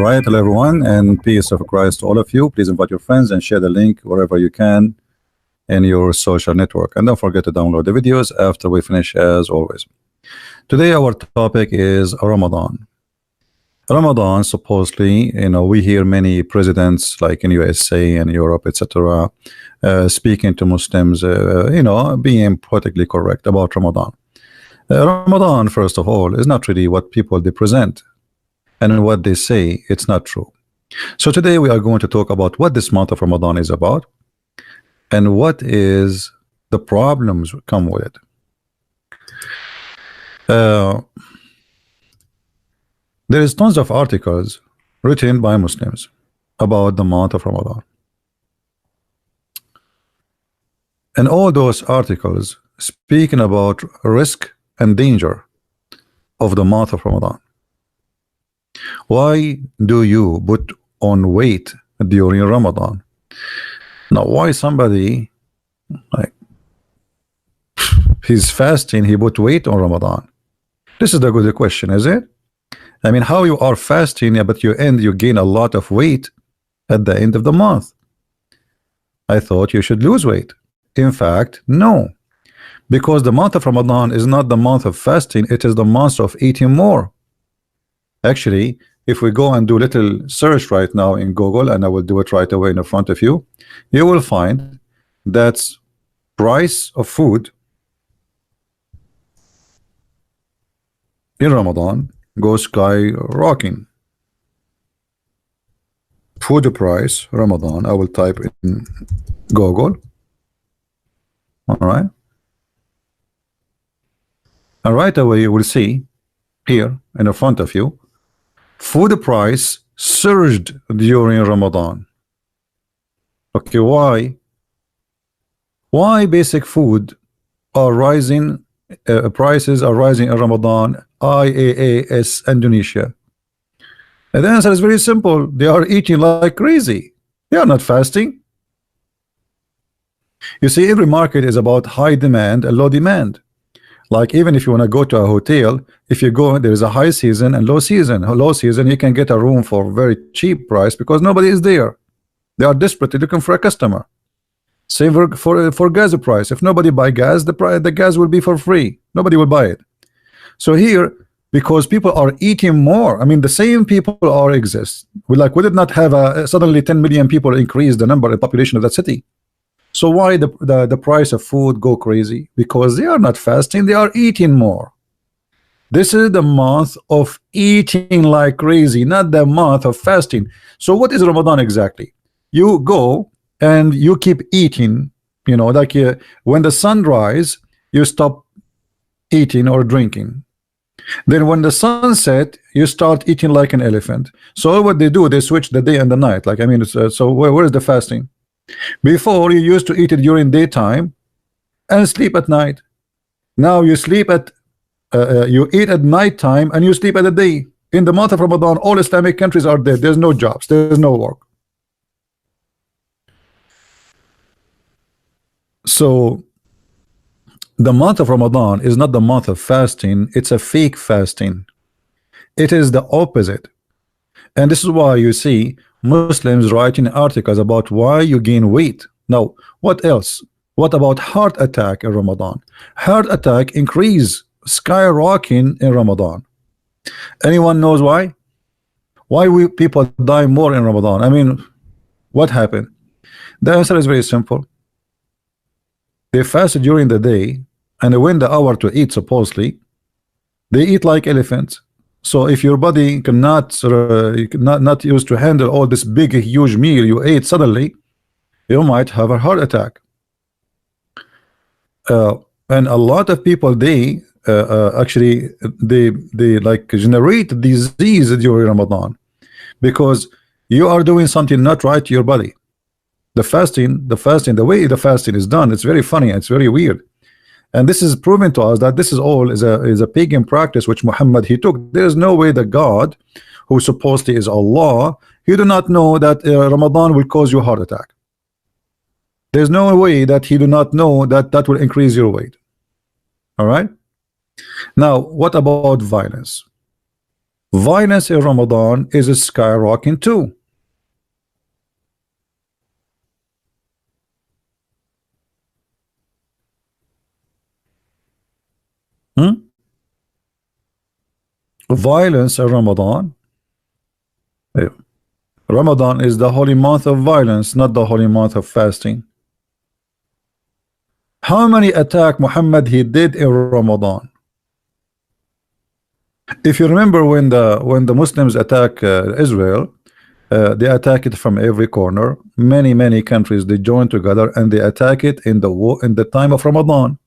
right, hello everyone, and peace of Christ to all of you. Please invite your friends and share the link wherever you can in your social network. And don't forget to download the videos after we finish, as always. Today, our topic is Ramadan. Ramadan, supposedly, we hear many presidents like in USA and Europe, etc., speaking to Muslims, being politically correct about Ramadan. Ramadan, first of all, is not really what people they present, and what they say, it's not true. So today we are going to talk about what this month of Ramadan is about, and what is the problems come with it. There is tons of articles written by Muslims about the month of Ramadan, and all those articles speaking about risk and danger of the month of Ramadan. Why do you put on weight during Ramadan? Now, why somebody like he's fasting, he put weight on Ramadan? This is the good question, is it? I mean, how you are fasting, but you gain a lot of weight at the end of the month. I thought you should lose weight. In fact, no, because the month of Ramadan is not the month of fasting, it is the month of eating more. Actually, if we go and do a little search right now in Google, and I will do it right away in front of you, you will find that price of food in Ramadan goes skyrocketing. Food price Ramadan, I will type in Google. All right, and right away you will see here in front of you, food price surged during Ramadan. Okay, why? Why basic food are rising? Prices are rising in Ramadan. IAAS Indonesia. And the answer is very simple. They are eating like crazy. They are not fasting. You see, every market is about high demand and low demand. Like even if you want to go to a hotel, if you go, there is a high season and low season. Low season, you can get a room for very cheap price because nobody is there. They are desperately looking for a customer. Same for gas price. If nobody buy gas, the gas will be for free. Nobody will buy it. So here, because people are eating more, I mean, the same people are exist. We did not have suddenly 10 million people increase the number and population of that city. So why the price of food go crazy? Because they are not fasting, they are eating more. This is the month of eating like crazy, not the month of fasting. So what is Ramadan exactly? You go and you keep eating, when the sun rise, you stop eating or drinking. Then when the sun set, you start eating like an elephant. So what they do, they switch the day and the night. So where is the fasting? Before, you used to eat it during daytime and sleep at night. Now you sleep at you eat at night time and you sleep at the day. In the month of Ramadan, all Islamic countries are dead. There's no jobs, there's no work. So the month of Ramadan is not the month of fasting, it's a fake fasting. It is the opposite. And this is why you see Muslims writing articles about why you gain weight. Now, what else? What about heart attack in Ramadan? Heart attack increase, skyrocketing in Ramadan. Anyone knows why? Why people die more in Ramadan? I mean, what happened? The answer is very simple. They fast during the day, and when the hour to eat, supposedly, they eat like elephants. So if your body cannot not used to handle all this big huge meal you ate suddenly, you might have a heart attack. And a lot of people they like generate disease during Ramadan because you are doing something not right to your body. The fasting, the way the fasting is done, it's very funny, it's very weird. And this is proven to us that this is all is a pagan practice which Muhammad he took. There is no way that God, who supposedly is Allah, he do not know that Ramadan will cause you a heart attack. There's no way that he do not know that that will increase your weight. All right. Now, what about violence? Violence in Ramadan is skyrocketing too. Hmm? Violence in Ramadan. Yeah. Ramadan is the holy month of violence, not the holy month of fasting. How many attack Muhammad he did in Ramadan? If you remember when the Muslims attack Israel, they attack it from every corner. Many countries they join together and they attack it in the war in the time of Ramadan.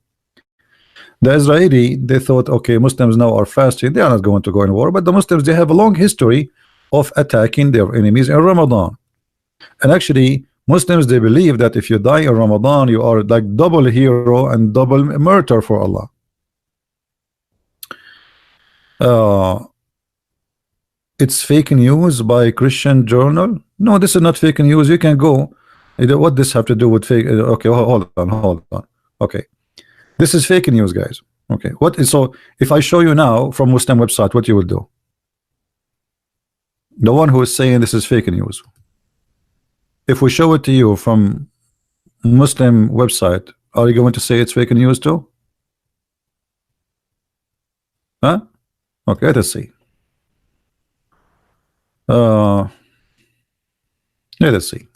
The Israeli they thought, okay, Muslims now are fasting, they are not going to go in war, but the Muslims they have a long history of attacking their enemies in Ramadan. And actually Muslims they believe that if you die in Ramadan you are like double hero and double martyr for Allah. It's fake news by Christian journal. No, this is not fake news. You can go. What this have to do with fake? Okay, hold on. Okay, this is fake news, guys. Okay, what is so? If I show you now from Muslim website, what you will do? The one who is saying this is fake news. If we show it to you from Muslim website, are you going to say it's fake news too? Huh? Okay, let us see. Let us see.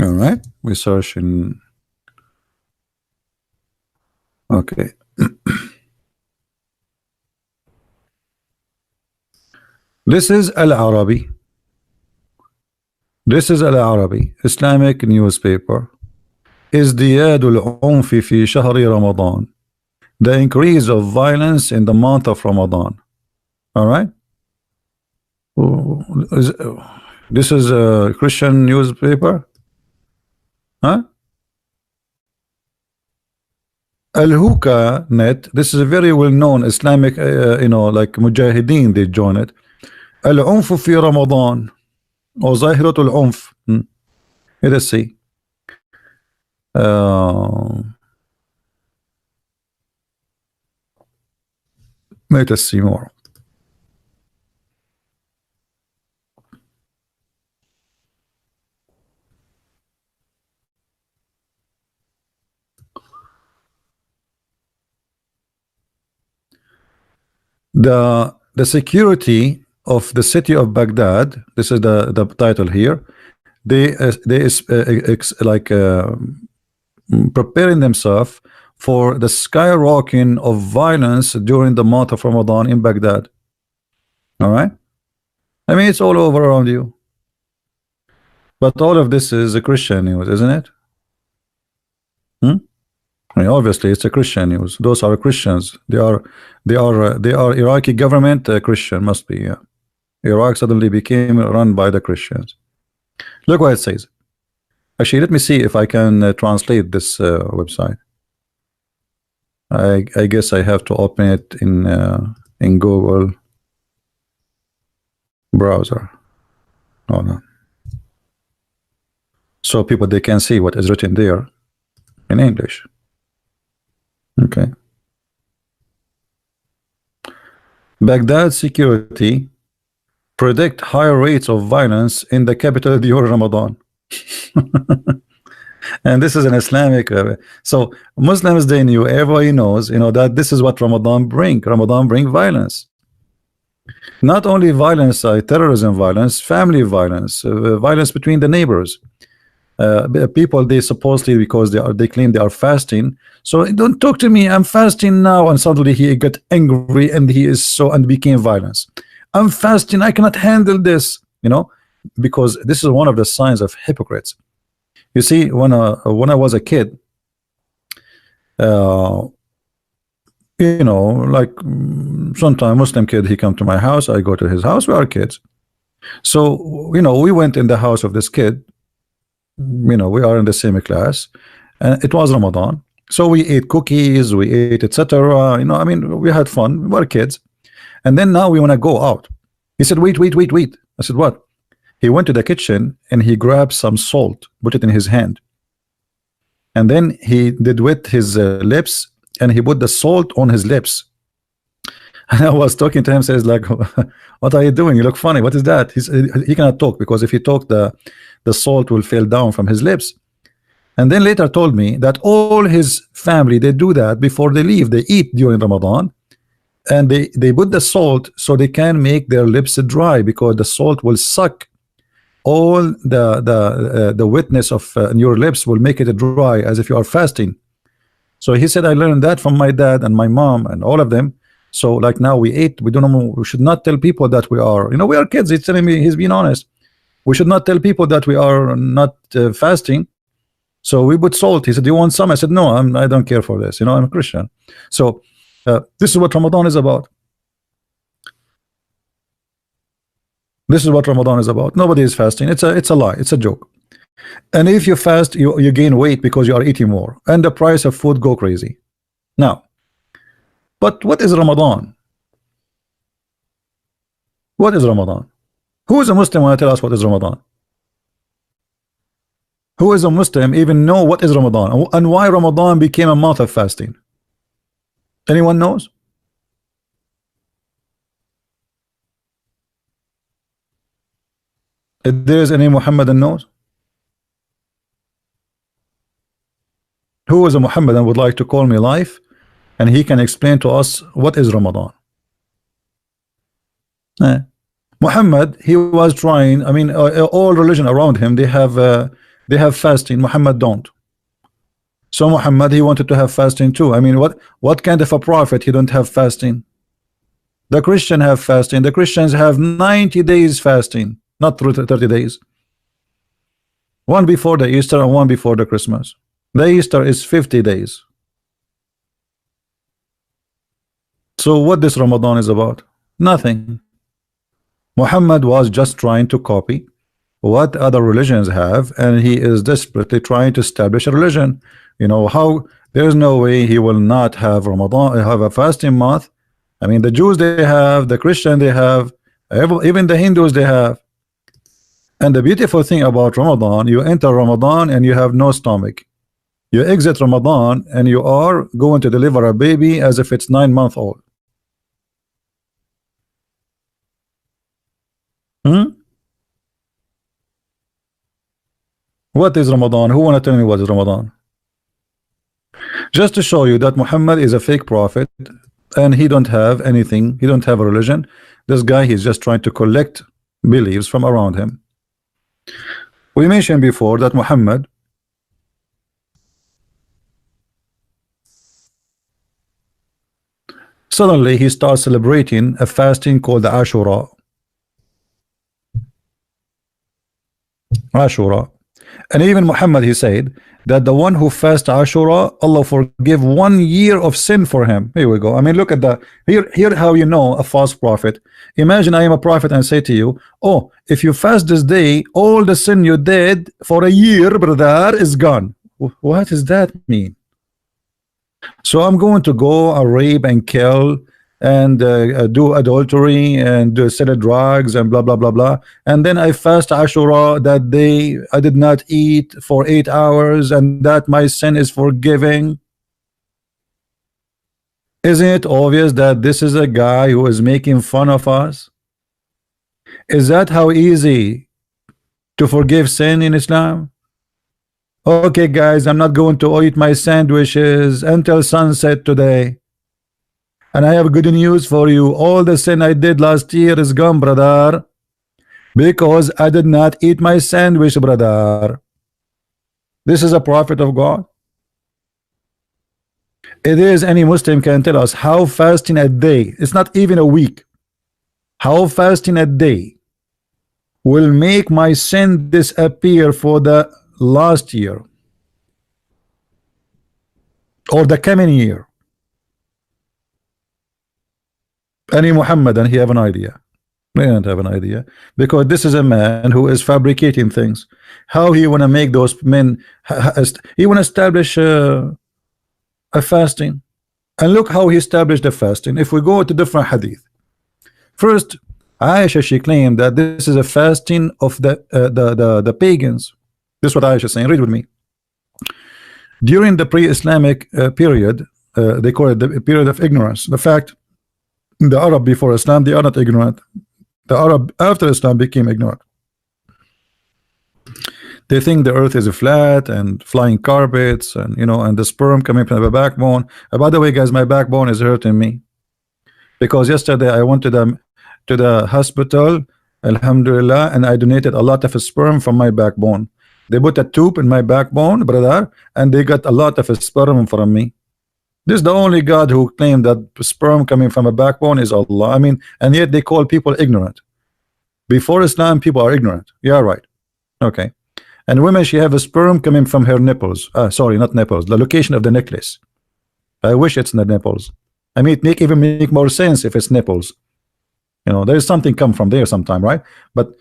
All right, we search in. Okay. This is Al-Arabi. This is Al-Arabi, Islamic newspaper. ازدياد العنف في شهر رمضان. The increase of violence in the month of Ramadan. All right. This is a Christian newspaper. Huh? Al-Huka net. This is a very well-known Islamic, like Mujahideen. They join it. العنف في رمضان أو ظاهرة العنف. Let us see. Let us see more. The security of the city of Baghdad. This is the title here. They preparing themselves for the skyrocketing of violence during the month of Ramadan in Baghdad. All right. I mean, it's all over around you. But all of this is a Christian news, isn't it? I mean, obviously, it's a Christian news. Those are Christians. They are Iraqi government Christian must be. Yeah. Iraq suddenly became run by the Christians. Look what it says. Actually, let me see if I can translate this website. I guess I have to open it in Google browser. Hold on. So people they can see what is written there in English. Okay. Baghdad security predict higher rates of violence in the capital during Ramadan. And this is an Islamic so Muslims they knew, everybody knows, that this is what Ramadan bring violence. Not only violence, terrorism violence, family violence, violence between the neighbors. People they supposedly, because they claim they are fasting, so don't talk to me, I'm fasting now, and suddenly he got angry and he is and became violence. I'm fasting, I cannot handle this, because this is one of the signs of hypocrites. You see, when I was a kid, like sometime Muslim kid, he come to my house, I go to his house, we are kids. So we went in the house of this kid. We are in the same class, and it was Ramadan. So we ate cookies, we ate etc. We had fun. We were kids, and then now we want to go out. He said, "Wait, wait, wait, wait." I said, "What?" He went to the kitchen and he grabbed some salt, put it in his hand, and then he did with his lips, and he put the salt on his lips. And I was talking to him, says like, "What are you doing? You look funny. What is that?" He cannot talk, because if he talk, the salt will fall down from his lips. And then later told me that all his family, they do that before they leave. They eat during Ramadan, and they put the salt so they can make their lips dry, because the salt will suck all the wetness of your lips, will make it dry as if you are fasting. So he said, I learned that from my dad and my mom and all of them. So like now we ate, we don't know, we should not tell people that we are, we are kids. He's telling me, he's being honest. We should not tell people that we are not fasting. So we put salt. He said, do you want some? I said, no, I don't care for this. I'm a Christian. So this is what Ramadan is about. This is what Ramadan is about. Nobody is fasting. It's a lie. It's a joke. And if you fast, you gain weight because you are eating more, and the price of food go crazy. Now, but what is Ramadan? What is Ramadan? Who is a Muslim want to tell us what is Ramadan? Who is a Muslim even know what is Ramadan and why Ramadan became a month of fasting? Anyone knows? If there is any Mohammedan knows? Who is a Mohammedan would like to call me live, and he can explain to us what is Ramadan? Muhammad, he was trying. All religion around him, they have fasting. Muhammad don't. So Muhammad, he wanted to have fasting too. What kind of a prophet he don't have fasting? The Christian have fasting. The Christians have 90 days fasting, not 30 days. One before the Easter and one before the Christmas. The Easter is 50 days. So what this Ramadan is about? Nothing. Muhammad was just trying to copy what other religions have, and he is desperately trying to establish a religion. How there's no way he will not have Ramadan, have a fasting month. The Jews they have, the Christian they have, even the Hindus they have. And the beautiful thing about Ramadan, you enter Ramadan and you have no stomach. You exit Ramadan and you are going to deliver a baby as if it's 9 months old. What is Ramadan? Who want to tell me what is Ramadan? Just to show you that Muhammad is a fake prophet and he don't have anything. He don't have a religion. This guy, he's just trying to collect beliefs from around him. We mentioned before that Muhammad, suddenly he starts celebrating a fasting called the Ashura. And even Muhammad, he said that the one who fasts Ashura, Allah forgive 1 year of sin for him. Here we go. Look at that. Here how you know a false prophet. Imagine I am a prophet and say to you, oh, if you fast this day, all the sin you did for a year, brother, is gone. What does that mean? So I'm going to go rape and kill and do adultery and sell drugs and blah blah blah blah, and then I fast Ashura that day. I did not eat for 8 hours, and that my sin is forgiving. Isn't it obvious that this is a guy who is making fun of us? Is that how easy to forgive sin in Islam? Okay guys, I'm not going to eat my sandwiches until sunset today. And I have good news for you. All the sin I did last year is gone, brother, because I did not eat my sandwich, brother. This is a prophet of God. It is any Muslim can tell us how fasting a day, it's not even a week, how fasting a day will make my sin disappear for the last year or the coming year. Any Muhammadan, he have an idea. We don't have an idea, because this is a man who is fabricating things. How he want to make those men? He want to establish a fasting, and look how he established the fasting. If we go to different hadith, first, Aisha, she claimed that this is a fasting of the pagans. This is what Aisha is saying. Read with me. During the pre-Islamic period, they call it the period of ignorance. The fact, the Arab before Islam, they are not ignorant. The Arab after Islam became ignorant. They think the earth is flat and flying carpets, and and the sperm coming from the backbone. By the way, guys, my backbone is hurting me, because yesterday I went to the hospital, alhamdulillah, and I donated a lot of sperm from my backbone. They put a tube in my backbone, brother, and they got a lot of sperm from me. This is the only God who claimed that sperm coming from a backbone is Allah. I mean, and yet they call people ignorant. Before Islam, people are ignorant. Yeah, right. Okay. And women, she have a sperm coming from her nipples. Sorry, not nipples. The location of the necklace. I wish it's the nipples. I mean, it even make more sense if it's nipples. There is something come from there sometime, right? But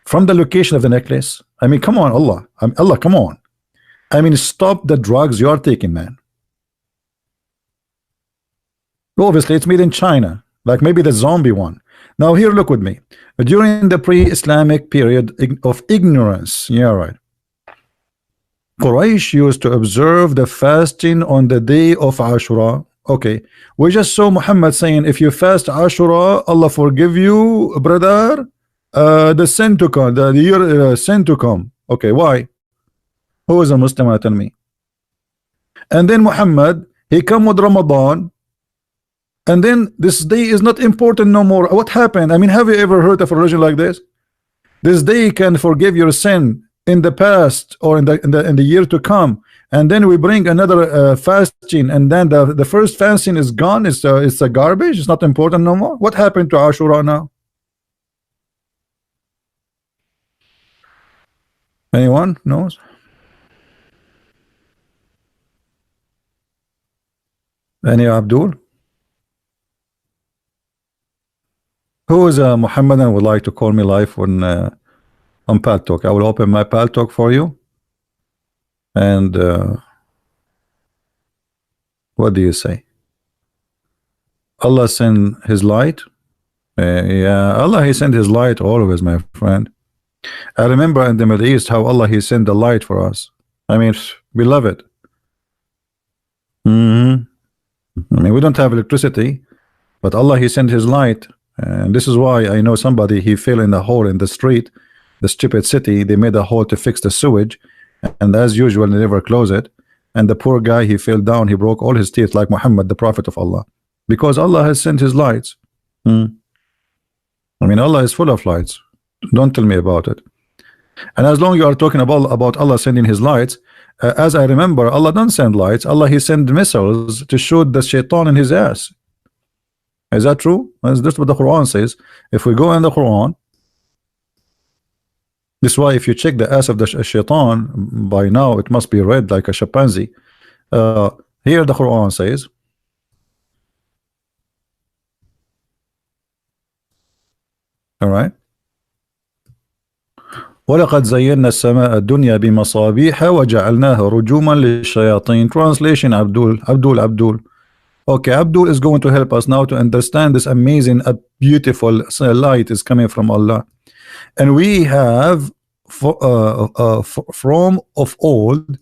from the location of the necklace, I mean, come on, Allah. Allah, come on. I mean, stop the drugs you are taking, man. Obviously, it's made in China, like maybe the zombie one. Now, here, look with me. During the pre-Islamic period of ignorance, yeah, right, Quraysh used to observe the fasting on the day of Ashura. Okay, we just saw Muhammad saying, if you fast Ashura, Allah forgive you, brother, the sin to come, the year sin to come. Okay, why? Who is a Muslim? Tell me. And then Muhammad, he come with Ramadan, and then this day is not important no more. What happened? I mean, have you ever heard of a religion like this? This day can forgive your sin in the past or in the year to come, and then we bring another fasting, and then the first fasting is gone. It's a garbage. It's not important no more. What happened to Ashura now? Anyone knows? Any Abdul? Who is a Mohammedan would like to call me live on Pal Talk? I will open my Pal Talk for you. And what do you say? Allah send His light. Yeah, Allah, He sent His light always, my friend. I remember in the Middle East how Allah, He sent the light for us. I mean, we love it. I mean, we don't have electricity, but Allah, He sent His light. And this is why I know somebody, he fell in a hole in the street, the stupid city. They made a hole to fix the sewage, and as usual they never close it, and the poor guy, he fell down, he broke all his teeth like Muhammad, the prophet of Allah, because Allah has sent His lights. I mean, Allah is full of lights. Don't tell me about it. And as long you are talking about Allah sending His lights, as I remember, Allah don't send lights. Allah, He sent missiles to shoot the shaitan in his ass. Is that true? That's what the Quran says. If we go in the Quran, this is why if you check the ass of the shaitan, by now it must be red like a chimpanzee. Here the Quran says, all right, وَلَقَدْ زَيَّنَّا السَّمَاءَ الدُّنْيَا بِمَصَابِيحَ وَجَعَلْنَاهَا رُجُومًا لِلشَّيَاطِينِ. Translation, Abdul. Okay, Abdul is going to help us now to understand this amazing, beautiful light is coming from Allah. And we have from of old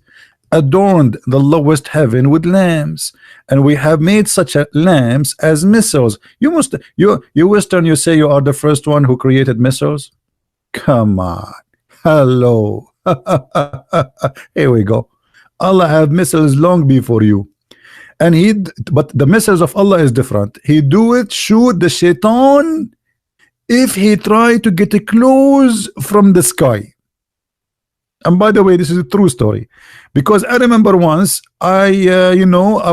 adorned the lowest heaven with lamps, and we have made such lamps as missiles. You Western, you say you are the first one who created missiles? Come on. Hello. Here we go. Allah have missiles long before you. And but the message of Allah is different. He do it, shoot the shaitan if he try to get close from the sky. And by the way, this is a true story, because I remember once I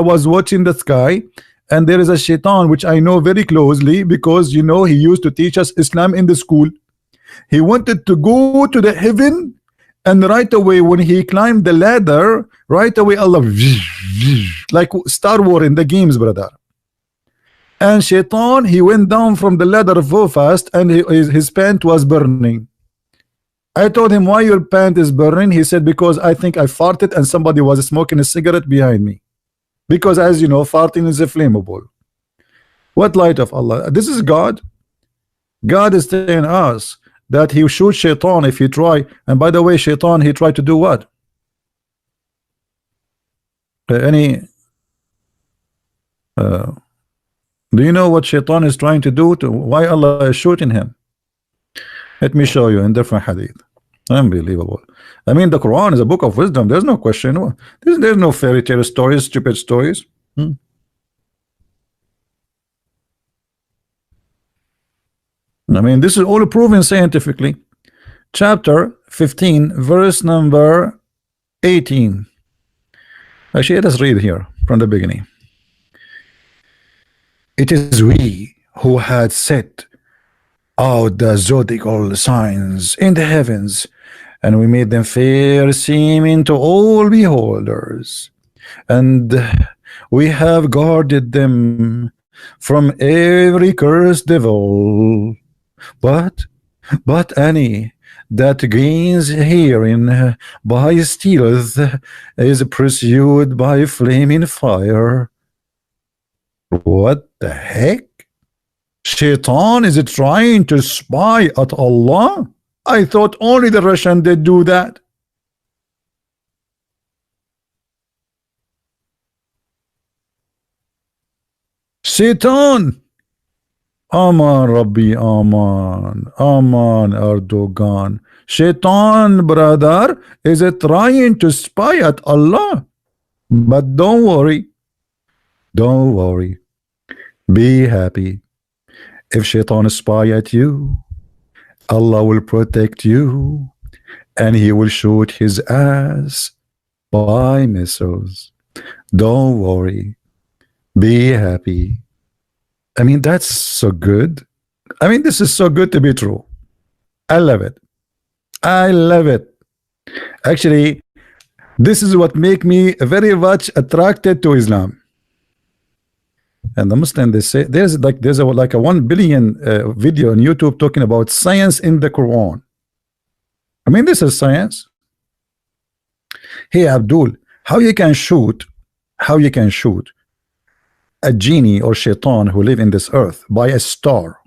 was watching the sky, and there is a shaitan which I know very closely, because he used to teach us Islam in the school. He wanted to go to the heaven, and right away when he climbed the ladder, right away Allah, like Star Wars in the games, brother. And Shaitan, he went down from the ladder so fast, and his pant was burning. I told him, why your pant is burning? He said, because I think I farted and somebody was smoking a cigarette behind me. Because as you know, farting is flammable. What light of Allah? This is God. God is telling us that he will shoot Shaitan if he try. And by the way, Shaitan, he tried to do what? Do you know what Shaitan is trying to do? Why Allah is shooting him? Let me show you in different hadith. Unbelievable. I mean, the Quran is a book of wisdom. There's no question. There's no fairy tale stories, stupid stories. I mean, this is all proven scientifically. Chapter 15, verse number 18. Actually, let us read here from the beginning. It is we who had set out the zodiacal signs in the heavens, and we made them fair seeming to all beholders, and we have guarded them from every cursed devil. But any that gains herein by stealth is pursued by flaming fire. What the heck? Shaitan is trying to spy at Allah? I thought only the Russian did do that. Shaitan. Aman Rabbi, Aman Erdogan. Shaitan, brother, is trying to spy at Allah. But don't worry. Don't worry. Be happy. If Shaitan spy at you, Allah will protect you, and he will shoot his ass by missiles. Don't worry. Be happy. I mean, that's so good. I mean, this is so good to be true. I love it. I love it. Actually, this is what make me very much attracted to Islam. And the Muslim, they say there's like a 1 billion video on YouTube talking about science in the Quran. I mean, this is science. Hey Abdul, how you can shoot a genie or shaitan who live in this earth by a star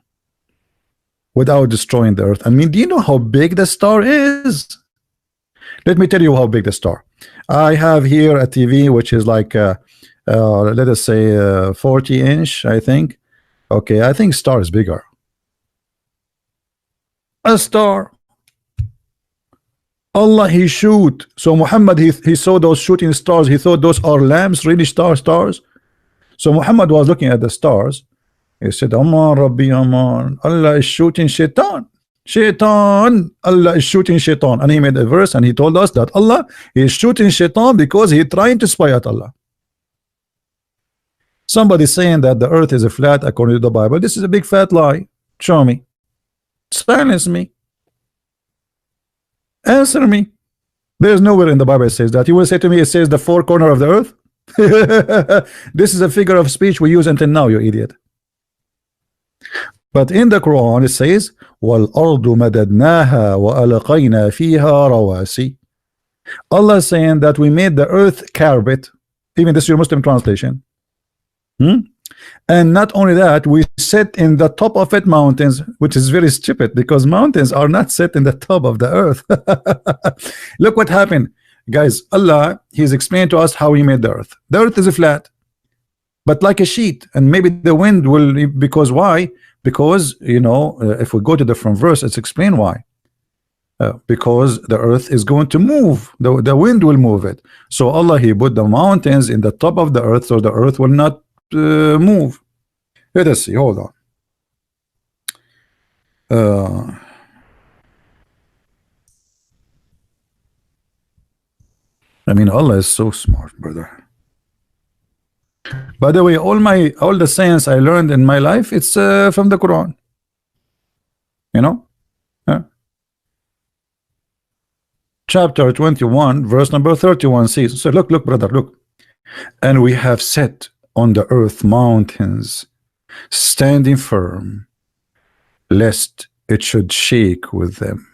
without destroying the earth? I mean, do you know how big the star is? Let me tell you how big the star. I have here a TV which is like let us say 40-inch, I think. Okay, I think star is bigger. A star. Allah, he shoot. So Muhammad, he saw those shooting stars. He thought those are lamps, really stars. So Muhammad was looking at the stars. He said, Aman Rabbi, Aman. Allah is shooting Shaitan. Shaitan. Allah is shooting Shaitan. And he made a verse and he told us that Allah is shooting Shaitan because he's trying to spy at Allah. Somebody saying that the earth is a flat according to the Bible. This is a big fat lie. Show me. Silence me. Answer me. There's nowhere in the Bible it says that. You will say to me it says the four corner of the earth. This is a figure of speech we use until now, you idiot. But in the Quran it says وَالْأَرْضُ مَدَدْنَاهَا وَأَلْقَيْنَا فِيهَا رَوَاسِي. Allah is saying that we made the earth carpet. Even this is your Muslim translation. And not only that, we set in the top of it mountains, which is very stupid because mountains are not set in the top of the earth. Look what happened, guys. Allah, he's explained to us how he made the earth. The earth is flat, but like a sheet, and maybe the wind will, because why? Because, you know, if we go to the different verse, it's explained why. Because the earth is going to move, the wind will move it. So Allah, he put the mountains in the top of the earth so the earth will not move. Let us see, hold on. I mean, Allah is so smart, brother. By the way, all the science I learned in my life, it's from the Quran. You know? Chapter 21, verse number 31 says, so look, brother, look. And we have set on the earth mountains standing firm, lest it should shake with them.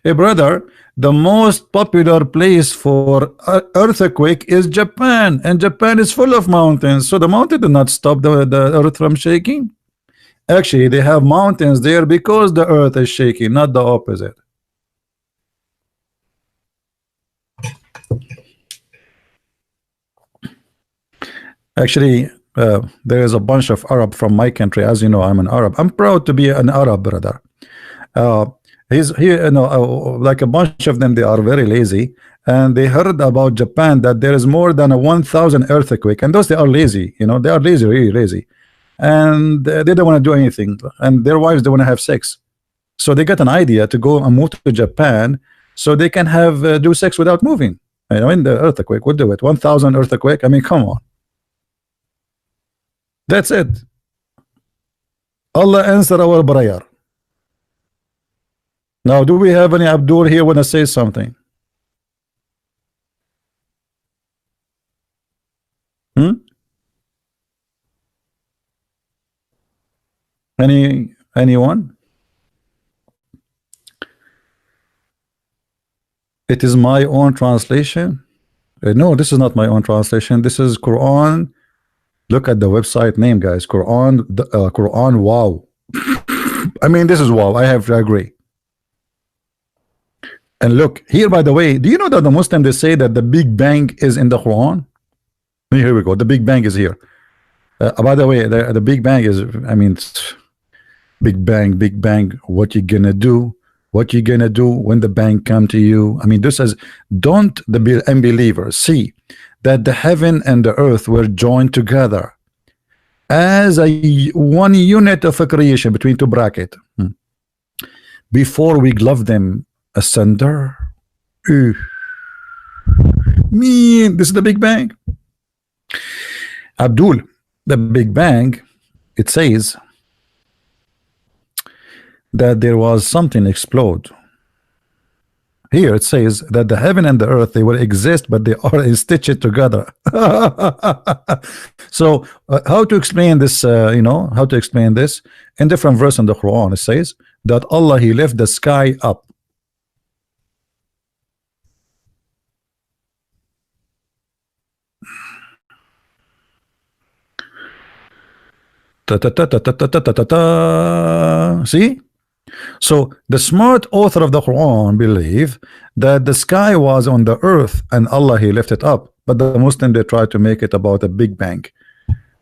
Hey, brother, the most popular place for earthquake is Japan, and Japan is full of mountains, so the mountain did not stop the earth from shaking. Actually, they have mountains there because the earth is shaking, not the opposite. Actually, there is a bunch of Arab from my country. As you know, I'm an Arab. I'm proud to be an Arab, brother. Uh, he's here, like a bunch of them. They are very lazy, and they heard about Japan that there is more than a 1,000 earthquake, and those they are lazy. They are lazy, really lazy, and they don't want to do anything. And their wives don't want to have sex, so they got an idea to go and move to Japan, so they can have do sex without moving. In the earthquake would do it. 1,000 earthquake. I mean, come on. That's it. Allah answer our prayer. Now, do we have any Abdul here want to say something? Anyone? It is my own translation. No, this is not my own translation. This is Quran. Look at the website name, guys. Quran. Quran. Wow. I mean, this is wow. I have to agree. And look here, by the way, do you know that the Muslims, they say that the Big Bang is in the Quran? Here we go. The Big Bang is here. By the way, the Big Bang is, I mean, Big Bang, Big Bang. What you gonna do? What you gonna do when the bang come to you? I mean, this says, don't the unbelievers see that the heaven and the earth were joined together as a one unit of a creation between two brackets before we glove them asunder. Mean this is the Big Bang. Abdul, the Big Bang, it says that there was something explode. Here it says that the heaven and the earth, they will exist, but they are stitched together. So how to explain this? How to explain this? In different verse in the Quran, it says that Allah, He left the sky up. See? So the smart author of the Quran believe that the sky was on the earth and Allah, He left it up, but the Muslim, they try to make it about a Big Bang.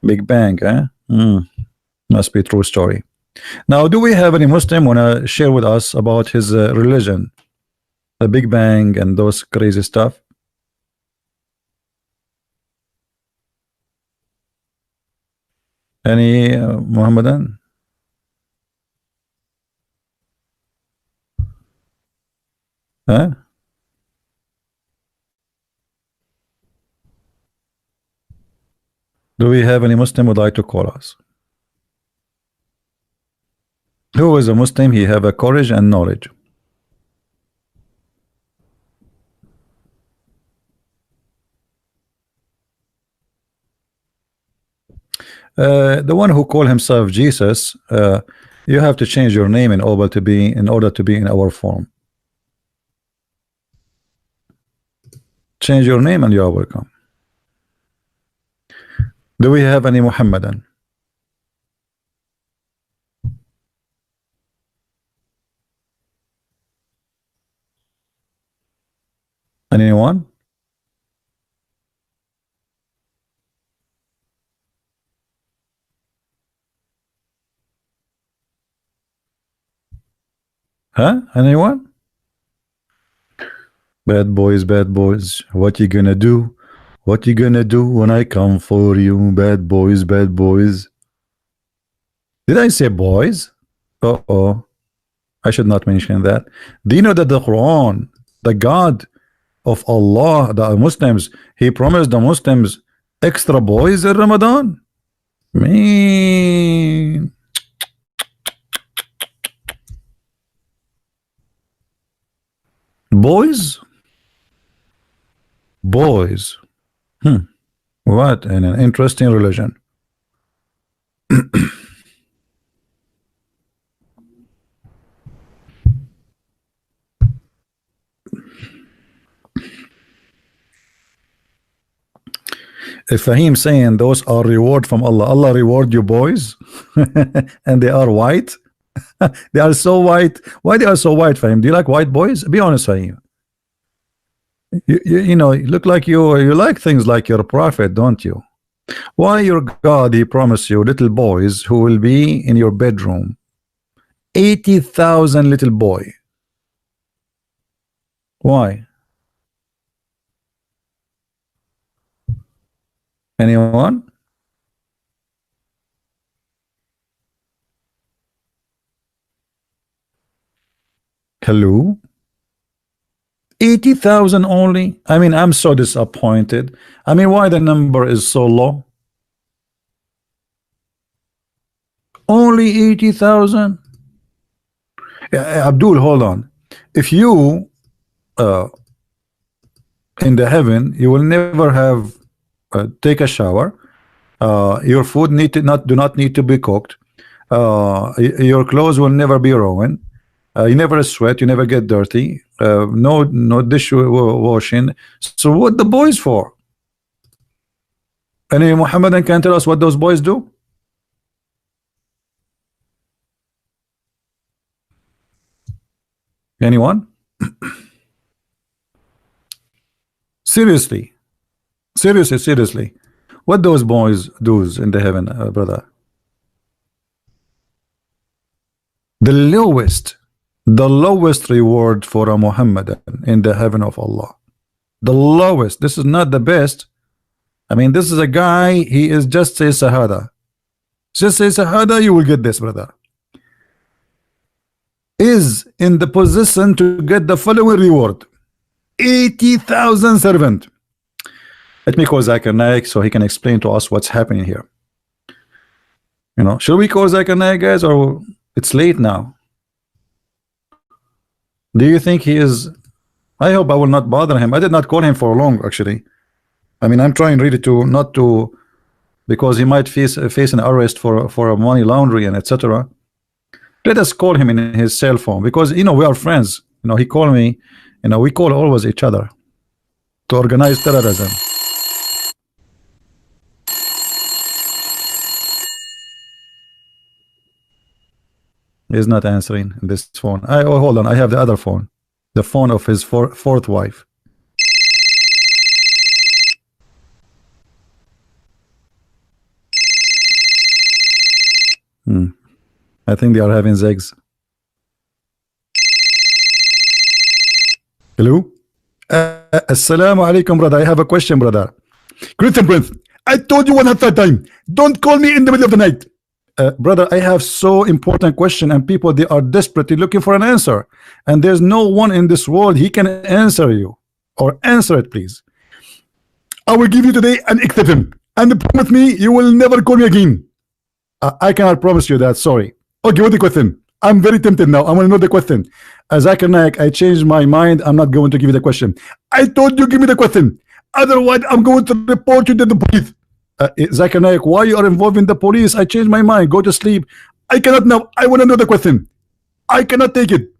Big Bang, eh? Must be true story. Now, do we have any Muslim want to share with us about his religion, the Big Bang and those crazy stuff? Any Mohammedan? Huh? Do we have any Muslim would like to call us? Who is a Muslim? He have a courage and knowledge. The one who call himself Jesus, you have to change your name in order to be in our form. Change your name and you are welcome. Do we have any Mohammedan? Anyone? Huh? Anyone? Bad boys, bad boys. What you gonna do? What you gonna do when I come for you? Bad boys, bad boys. Did I say boys? Uh-oh. I should not mention that. Do you know that the Quran, the God of Allah, the Muslims, He promised the Muslims extra boys in Ramadan? Man. Boys? Boys. What an interesting religion. If Fahim saying those are reward from Allah, Allah reward you boys, and they are white. They are so white. Why they are so white, Fahim? Do you like white boys? Be honest, Fahim. You know, you look like you like things like your prophet, don't you? Why your God, he promised you little boys who will be in your bedroom. 80,000 little boy. Why? Anyone? Hello? 80,000 only? I mean, I'm so disappointed. I mean, why the number is so low? Only 80,000? Abdul, hold on. If you in the heaven, you will never have take a shower. Your food do not need to be cooked. Your clothes will never be ruined. You never sweat. You never get dirty. No dish washing. So what the boys for? Any Mohammedan can tell us what those boys do? Anyone? Seriously, seriously, what those boys do in the heaven, brother? The lowest reward for a Mohammedan in the heaven of Allah. The lowest. This is not the best. I mean, this is a guy, he is just say Shahada. Just say Shahada, you will get this, brother. Is in the position to get the following reward: 80,000 servant. Let me call Zakir Naik so he can explain to us what's happening here. You know, should we call Zakir Naik, guys, or it's late now? Do you think he is? I hope I will not bother him. I did not call him for long, actually. I mean, I'm trying really to not to, because he might face an arrest for money laundering and etc. Let us call him in his cell phone, because you know we are friends. You know, he called me. You know, we call always each other to organize terrorism. He's not answering this phone. Oh, hold on. I have the other phone, the phone of his fourth wife. I think they are having sex. Hello? Assalamu alaikum, brother. I have a question, brother. Christian Prince, I told you 100 times, don't call me in the middle of the night. Brother, I have so important question, and people, they are desperately looking for an answer, and there's no one in this world he can answer you, or answer it, please. I will give you today an exception, and promise me you will never call me again. I cannot promise you that, sorry. Okay, what the question? I'm very tempted now. I want to know the question. Zakir Naik, I changed my mind. I'm not going to give you the question. I told you give me the question. Otherwise, I'm going to report you to the police. Zakir Naik, why you are involved in the police? I changed my mind. Go to sleep. I cannot now. I want to know the question. I cannot take it.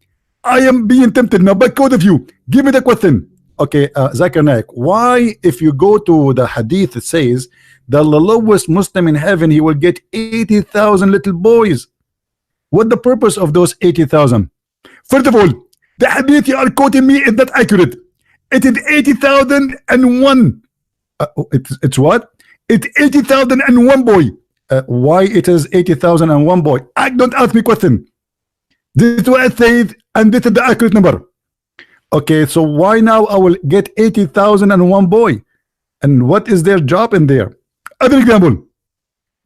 I am being tempted now. By code of you, give me the question. Okay, Zakir Naik, why if you go to the hadith, it says the lowest Muslim in heaven, he will get 80,000 little boys. What the purpose of those 80,000? First of all, the hadith you are quoting me is not accurate. It is 80,001. It's what? It's 80,001 boy. Why it is 80,001 boy? Don't ask me question. This is what I said, and this is the accurate number. Okay, so why now I will get 80,001 boy? And what is their job in there? Other example.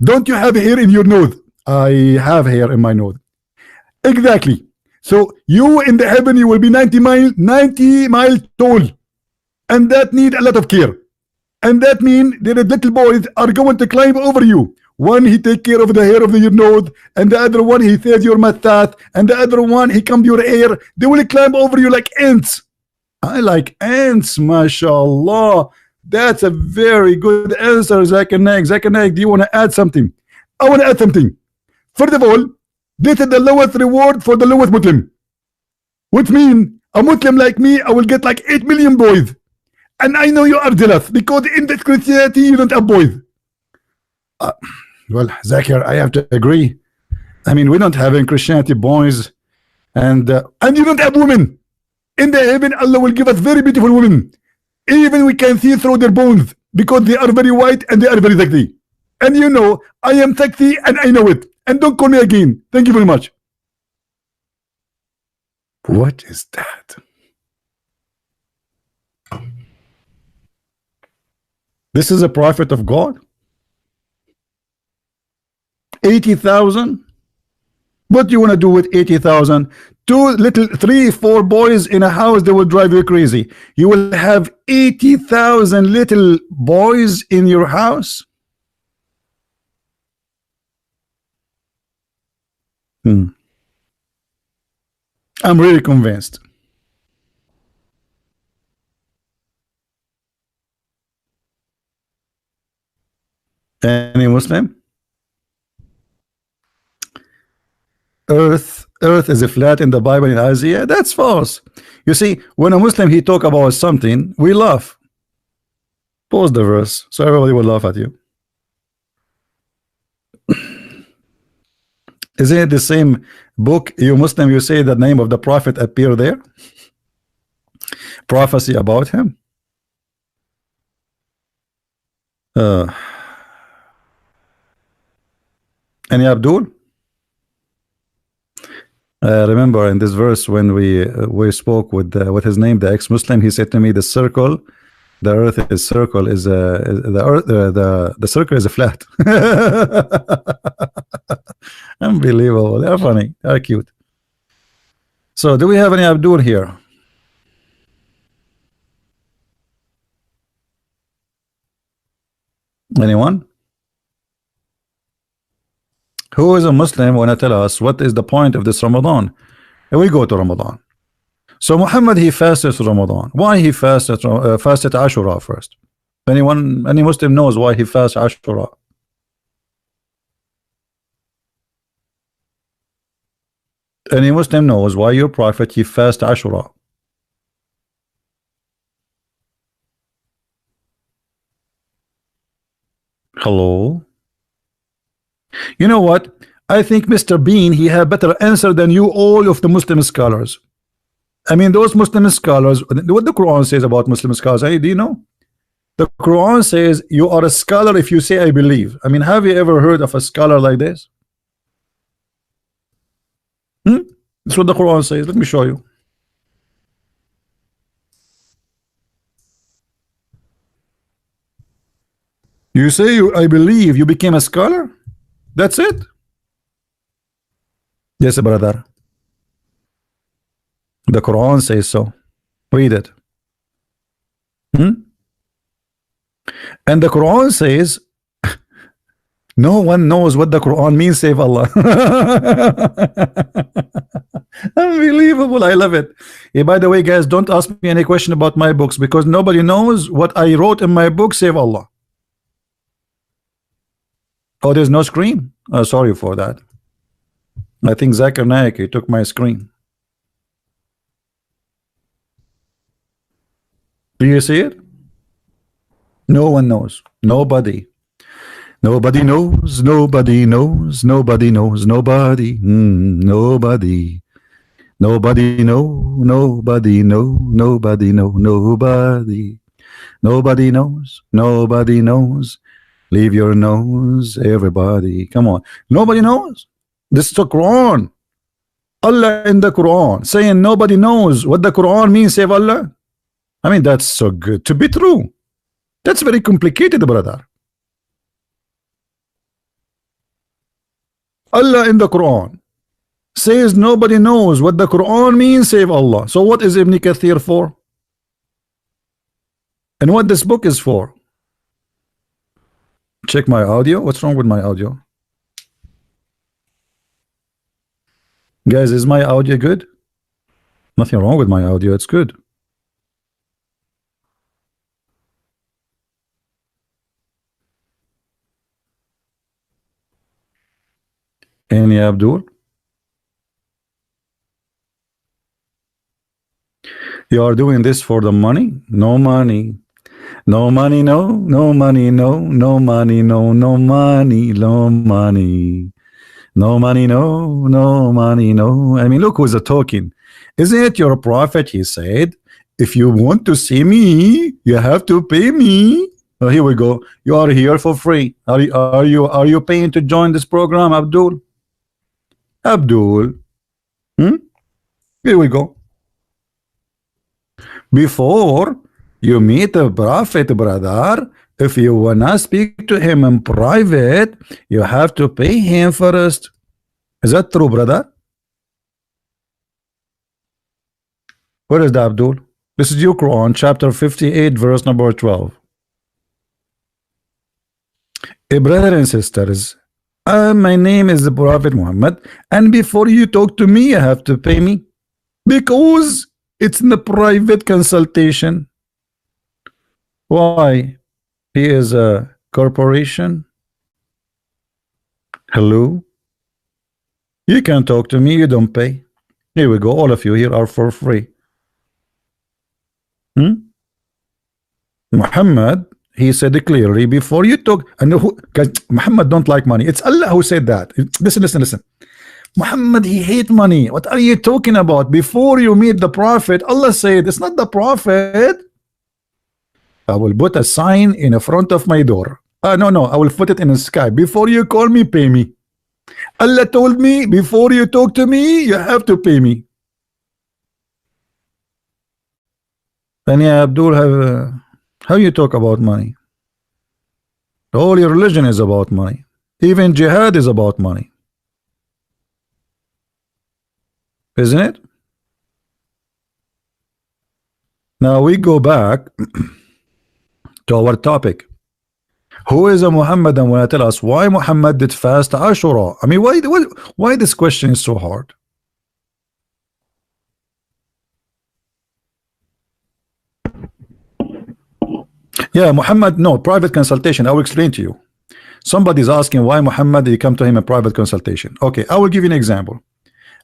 Don't you have hair in your nose? I have hair in my nose. Exactly. So you in the heaven, you will be 90 miles tall, and that need a lot of care. And that means the little boys are going to climb over you. One, he take care of the hair of your nose, and the other one, he says your mustache, and the other one, he come your hair. They will climb over you like ants. I like ants, mashallah. That's a very good answer, Zakir Naik. Zakir Naik, do you want to add something? I want to add something. First of all, this is the lowest reward for the lowest Muslim, which means a Muslim like me, I will get like 8 million boys. And I know you are jealous because in this Christianity you don't have boys. Well, Zakir, I have to agree. I mean, we don't have in Christianity boys, and you don't have women. In the heaven, Allah will give us very beautiful women. Even we can see through their bones because they are very white and they are very sexy. And you know, I am sexy and I know it. And don't call me again. Thank you very much. What is that? This is a prophet of God? 80,000? What do you want to do with 80,000? 3, 4 boys in a house, they will drive you crazy. You will have 80,000 little boys in your house? I'm really convinced. Any Muslim? Earth is a flat in the Bible in Isaiah. That's false. You see, when a Muslim he talk about something, we laugh. Pause the verse so everybody will laugh at you. Isn't it the same book? You Muslim, you say the name of the prophet appear there? Prophecy about him? Any Abdul? Remember in this verse when we spoke with what his name, the ex-Muslim, he said to me, the circle, the earth is circle is the earth, the circle is a flat. Unbelievable. They're funny. They're cute. So do we have any Abdul here? Anyone? Who is a Muslim want to tell us what is the point of this Ramadan? And we go to Ramadan. So Muhammad he fasted Ramadan. Why he fasted Ashura first? Anyone, any Muslim knows why he fasts Ashura? Any Muslim knows why your prophet he fast Ashura? Hello? You know what? I think Mr. Bean he had better answer than you all of the Muslim scholars. I mean those Muslim scholars, what the Quran says about Muslim scholars, hey, do you know? The Quran says you are a scholar if you say I believe. I mean, have you ever heard of a scholar like this? That's what the Quran says. Let me show you. You say I believe, you became a scholar? That's it? Yes, brother. The Quran says so. Read it. And the Quran says no one knows what the Quran means save Allah. Unbelievable. I love it. Hey, by the way, guys, don't ask me any question about my books because nobody knows what I wrote in my book save Allah. Oh, there's no screen? Oh, sorry for that. I think Zakir Naik took my screen. Do you see it? No one knows. Nobody. Nobody knows. Nobody knows. Nobody knows. Nobody. Nobody. Nobody know. Nobody know. Nobody know. Nobody. Nobody knows. Nobody knows. Leave your nose, everybody. Come on. Nobody knows. This is the Quran. Allah in the Quran saying nobody knows what the Quran means, save Allah. I mean, that's so good to be true. That's very complicated, brother. Allah in the Quran says nobody knows what the Quran means, save Allah. So what is Ibn Kathir for? And what this book is for? Check my audio. What's wrong with my audio? Guys, is my audio good? Nothing wrong with my audio. It's good. Any Abdul? You are doing this for the money? No money. No money, no money, no money, no money, no money. No money, no money, no. I mean, look who's talking. Isn't it your prophet? He said, if you want to see me, you have to pay me. Oh, here we go. You are here for free. Are you paying to join this program, Abdul? Abdul. Here we go. Before you meet the prophet, brother, if you wanna speak to him in private, you have to pay him first. Is that true, brother? Where is that, Abdul? This is your Quran, chapter 58, verse number 12. Hey, brothers and sisters, my name is the Prophet Muhammad, and before you talk to me, you have to pay me because it's in the private consultation. Why? He is a corporation. Hello? You can talk to me, you don't pay. Here we go. All of you here are for free. Muhammad, he said it clearly before you talk. And who, guys, Muhammad don't like money. It's Allah who said that. Listen. Muhammad, he hate money. What are you talking about? Before you meet the prophet, Allah said it's not the prophet. I will put a sign in the front of my door. No, I will put it in the sky. Before you call me, pay me. Allah told me, before you talk to me, you have to pay me. And yeah, Abdul, how you talk about money? All your religion is about money. Even jihad is about money. Isn't it? Now we go back to our topic. Who is a Mohammedan? When I tell us why Muhammad did fast Ashura. I mean, why this question is so hard? Yeah, Muhammad, no, private consultation. I will explain to you. Somebody's asking why Muhammad did come to him in private consultation. Okay, I will give you an example.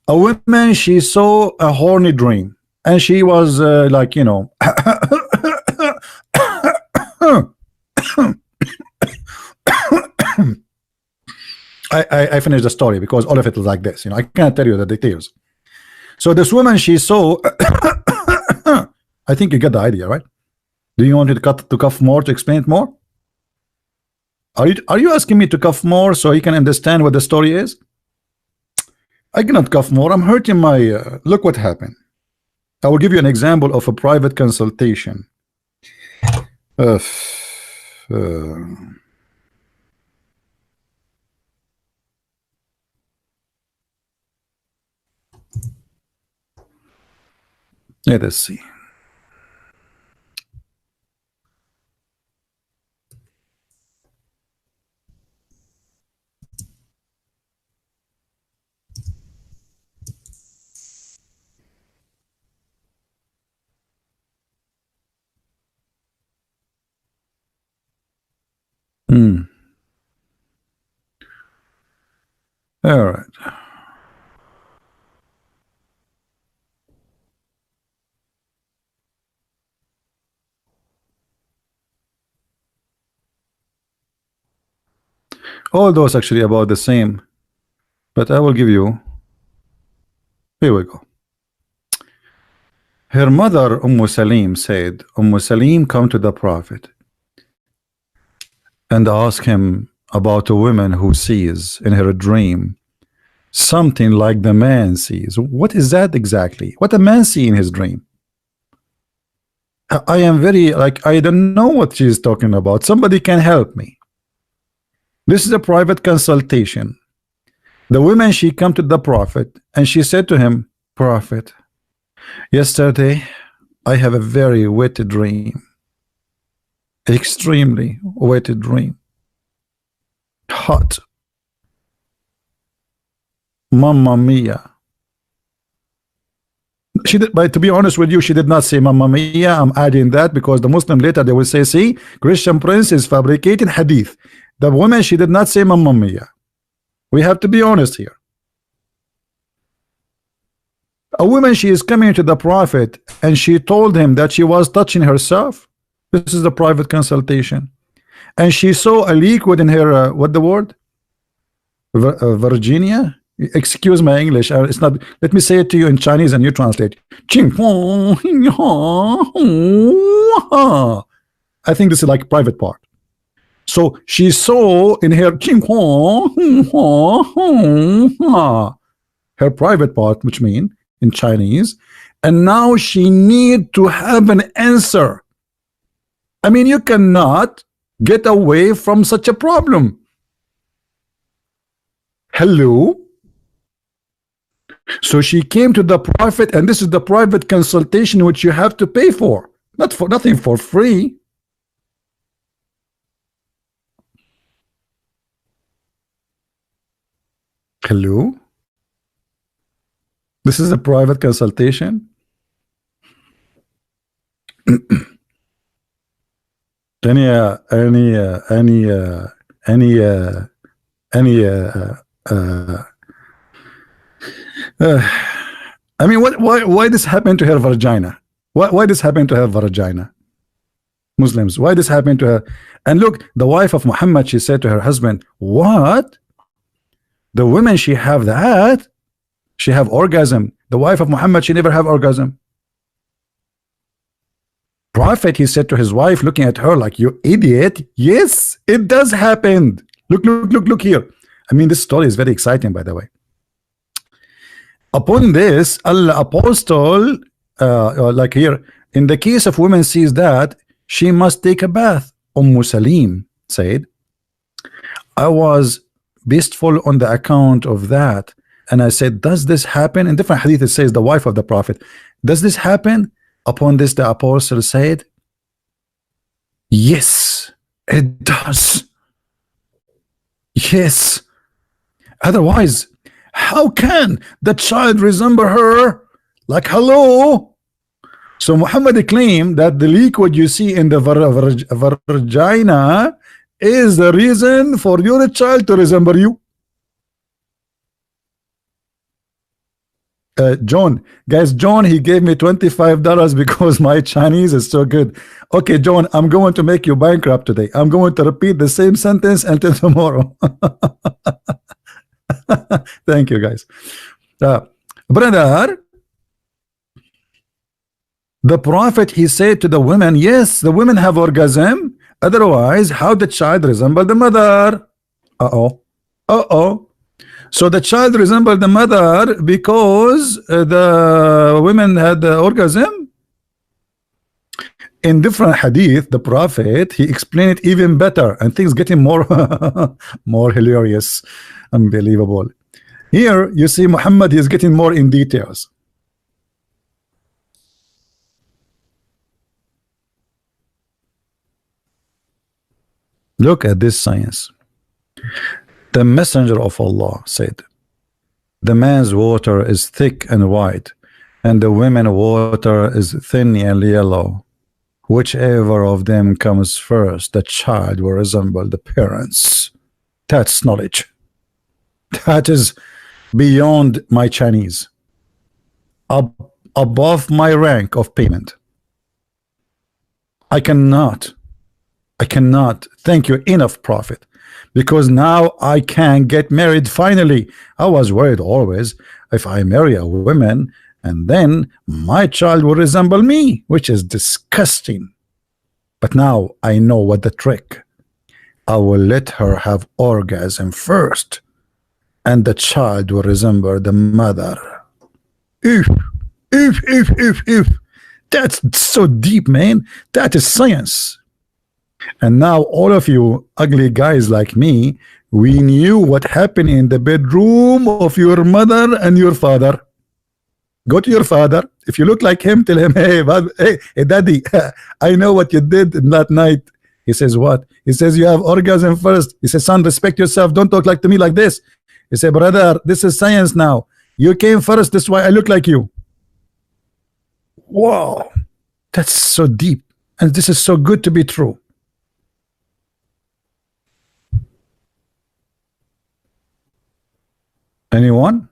A woman, she saw a horny dream, and she was like, you know, I finished the story because all of it is like this. You know, I can't tell you the details. So this woman, she saw. I think you get the idea, right? Do you want me to cough more to explain it more? Are you asking me to cough more so you can understand what the story is? I cannot cough more. I'm hurting my. Look what happened. I will give you an example of a private consultation. Let us see. All right. All those actually about the same, but I will give you. Here we go. Her mother, Salim, said, Salim, come to the Prophet and ask him about a woman who sees in her dream something like the man sees. What is that exactly? What a man see in his dream? I am very, like, I don't know what she's talking about. Somebody can help me. This is a private consultation. The woman, she come to the Prophet and she said to him, Prophet, yesterday I have a very wet dream. Extremely wet dream. Hot. Mamma mia. She did, but to be honest with you, she did not say Mamma mia. I'm adding that because the Muslim later they will say, see, Christian Prince is fabricating hadith. The woman, she did not say Mamma mia. We have to be honest here. A woman, she is coming to the prophet and she told him that she was touching herself. This is a private consultation, and she saw a liquid in her what the word, Virginia. Excuse my English, it's not. Let me say it to you in Chinese and you translate. I think this is like private part. So she saw in her her private part, which mean in Chinese, and now she need to have an answer. I mean, you cannot get away from such a problem. Hello. So she came to the prophet, and this is the private consultation which you have to pay for, not for nothing for free. Hello. This is a private consultation. any I mean, why this happened to her vagina? Why this happened to her vagina? Muslims, why this happened to her? And look, the wife of Muhammad, she said to her husband, what? The women, she have that? She have orgasm. The wife of Muhammad, she never have orgasm. Prophet, he said to his wife, looking at her like, you idiot. Yes, it does happen. Look here. I mean, this story is very exciting, by the way. Upon this, Allah apostle, like here, in the case of women sees that, she must take a bath. Salim said, I was beastful on the account of that. And I said, does this happen? In different hadith, it says the wife of the prophet. Does this happen? Upon this, the apostle said, yes, it does. Yes. Otherwise, how can the child resemble her? Like, hello. So Muhammad claimed that the liquid you see in the vagina is the reason for your child to resemble you. John, guys, John, he gave me $25 because my Chinese is so good. Okay, John, I'm going to make you bankrupt today. I'm going to repeat the same sentence until tomorrow. Thank you, guys. Brother, the prophet, he said to the women, yes, the women have orgasm. Otherwise, how the child resemble the mother? So the child resembled the mother because the women had the orgasm. In different hadith, the prophet, he explained it even better, and things getting more more hilarious, unbelievable. Here you see Muhammad is getting more in details. Look at this science. The messenger of Allah said, the man's water is thick and white, and the women's water is thin and yellow. Whichever of them comes first, the child will resemble the parents. That's knowledge. That is beyond my Chinese, above my rank of payment. I cannot thank you enough, Prophet, because now I can get married finally. I was worried always if I marry a woman and then my child will resemble me, which is disgusting. But now I know what the trick. I will let her have orgasm first, and the child will resemble the mother. If. That's so deep, man. That is science. And now all of you ugly guys like me, we knew what happened in the bedroom of your mother and your father. Go to your father. If you look like him, tell him, hey daddy, I know what you did that night. He says, what? He says, you have orgasm first. He says, son, respect yourself. Don't talk like to me like this. He said, brother, this is science now. You came first. This is why I look like you. Wow. That's so deep. And this is so good to be true. Anyone?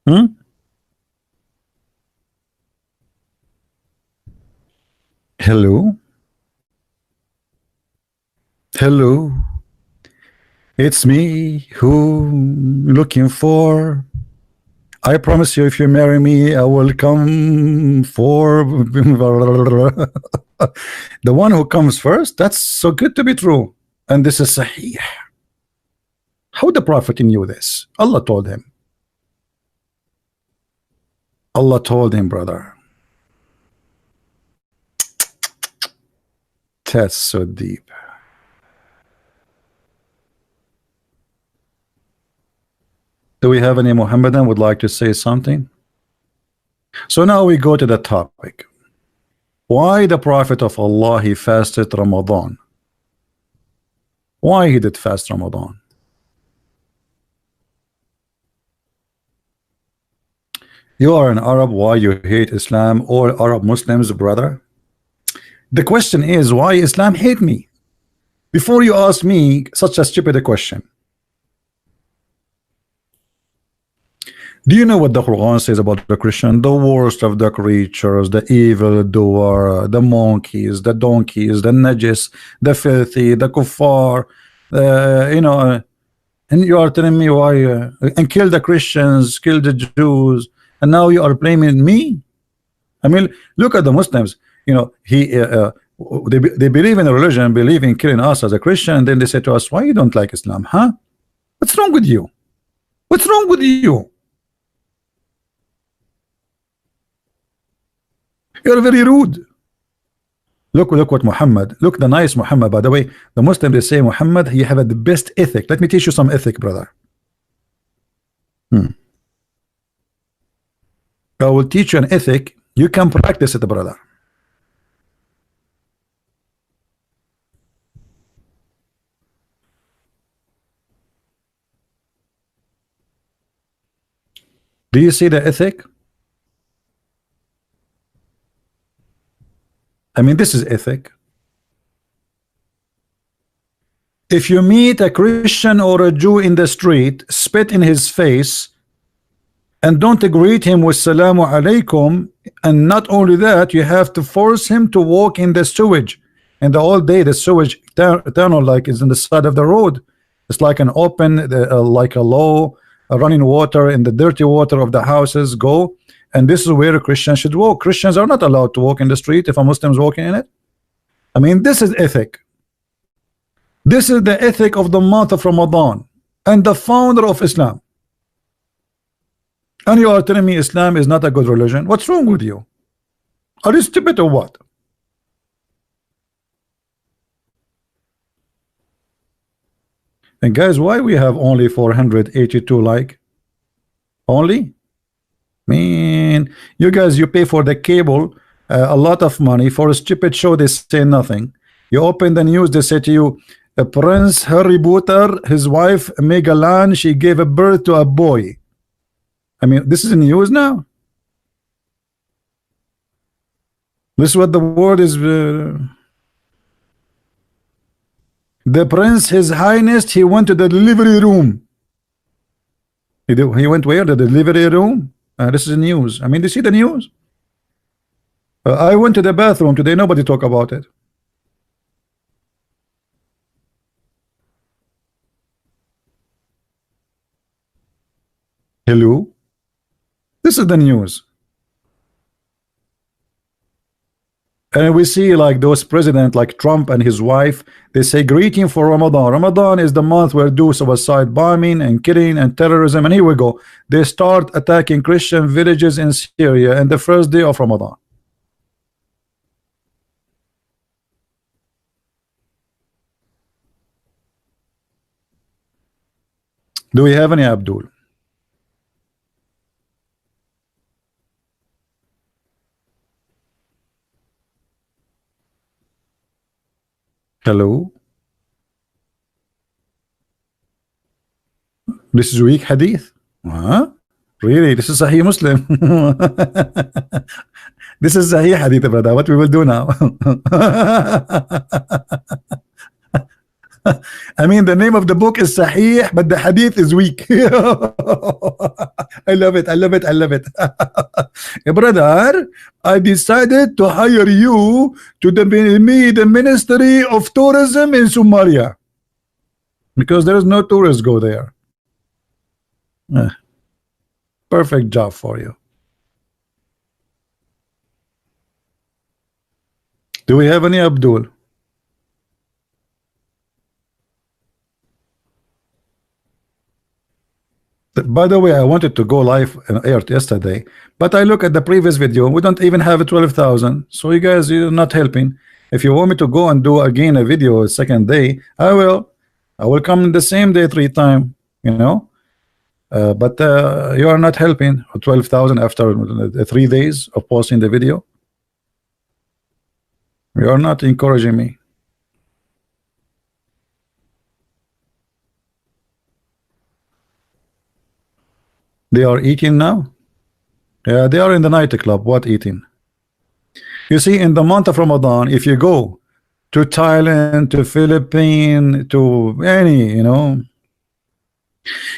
Hmm? Hello? Hello? It's me who looking for. I promise you, if you marry me, I will come for the one who comes first. That's so good to be true. And this is Sahih. How the Prophet knew this? Allah told him. Allah told him, brother. That's so deep. Do we have any Mohammedan would like to say something? So now we go to the topic. Why the Prophet of Allah, he fasted Ramadan? Why he did fast Ramadan? You are an Arab, why you hate Islam or Arab Muslims, brother? The question is, why Islam hate me? Before you ask me such a stupid question, do you know what the Quran says about the Christian? The worst of the creatures, the evil doer, the monkeys, the donkeys, the najis, the filthy, the kuffar, and you are telling me why, and kill the Christians, kill the Jews, and now you are blaming me? I mean, look at the Muslims. You know, they believe in a religion, believe in killing us as a Christian, and then they say to us, why you don't like Islam? Huh? What's wrong with you? What's wrong with you? You're very rude. Look what Muhammad, look the nice Muhammad. By the way, the Muslims, they say Muhammad, he have the best ethic. Let me teach you some ethic, brother. I will teach you an ethic. You can practice it, brother. Do you see the ethic? I mean, this is ethic. If you meet a Christian or a Jew in the street, spit in his face, and don't greet him with Salamu Alaikum, and not only that, you have to force him to walk in the sewage. And the whole day, the sewage tunnel like is in the side of the road. It's like an open, like a low running water, and the dirty water of the houses go. And this is where Christians should walk. Christians are not allowed to walk in the street if a Muslim is walking in it. I mean, this is ethic. This is the ethic of the month of Ramadan and the founder of Islam. And you are telling me Islam is not a good religion? What's wrong with you? Are you stupid or what? And guys, why we have only 482 like? Only? Man, you guys, you pay for the cable a lot of money for a stupid show. They say nothing. You open the news, they say to you, Prince Harry Potter, his wife Megalan, she gave a birth to a boy. I mean, this is in news now. This is what the word is. The prince, his highness, he went to the delivery room. He went where? The delivery room. This is news. I mean, you see the news? I went to the bathroom today. Nobody talk about it. Hello? This is the news. And we see like those presidents like Trump and his wife, they say greeting for Ramadan. Ramadan is the month where do suicide bombing and killing and terrorism. And here we go. They start attacking Christian villages in Syria and the first day of Ramadan. Do we have any Abdul? Hello? This is weak hadith? Huh? Really? This is Sahih Muslim. This is Sahih hadith, brother. What we will do now? I mean, the name of the book is Sahih, but the hadith is weak. I love it. I love it. I love it. Brother, I decided to hire you to the Ministry of Tourism in Somalia because there is no tourists go there. Perfect job for you. Do we have any Abdul? By the way, I wanted to go live and air yesterday, but I look at the previous video. We don't even have 12,000. So you guys, you're not helping. If you want me to go and do again a video second day, I will. I will come the same day 3 times. You know. But you are not helping. 12,000 after 3 days of posting the video. You are not encouraging me. They are eating now. Yeah, they are in the nightclub. What eating? You see, in the month of Ramadan, if you go to Thailand, to Philippines, to any, you know,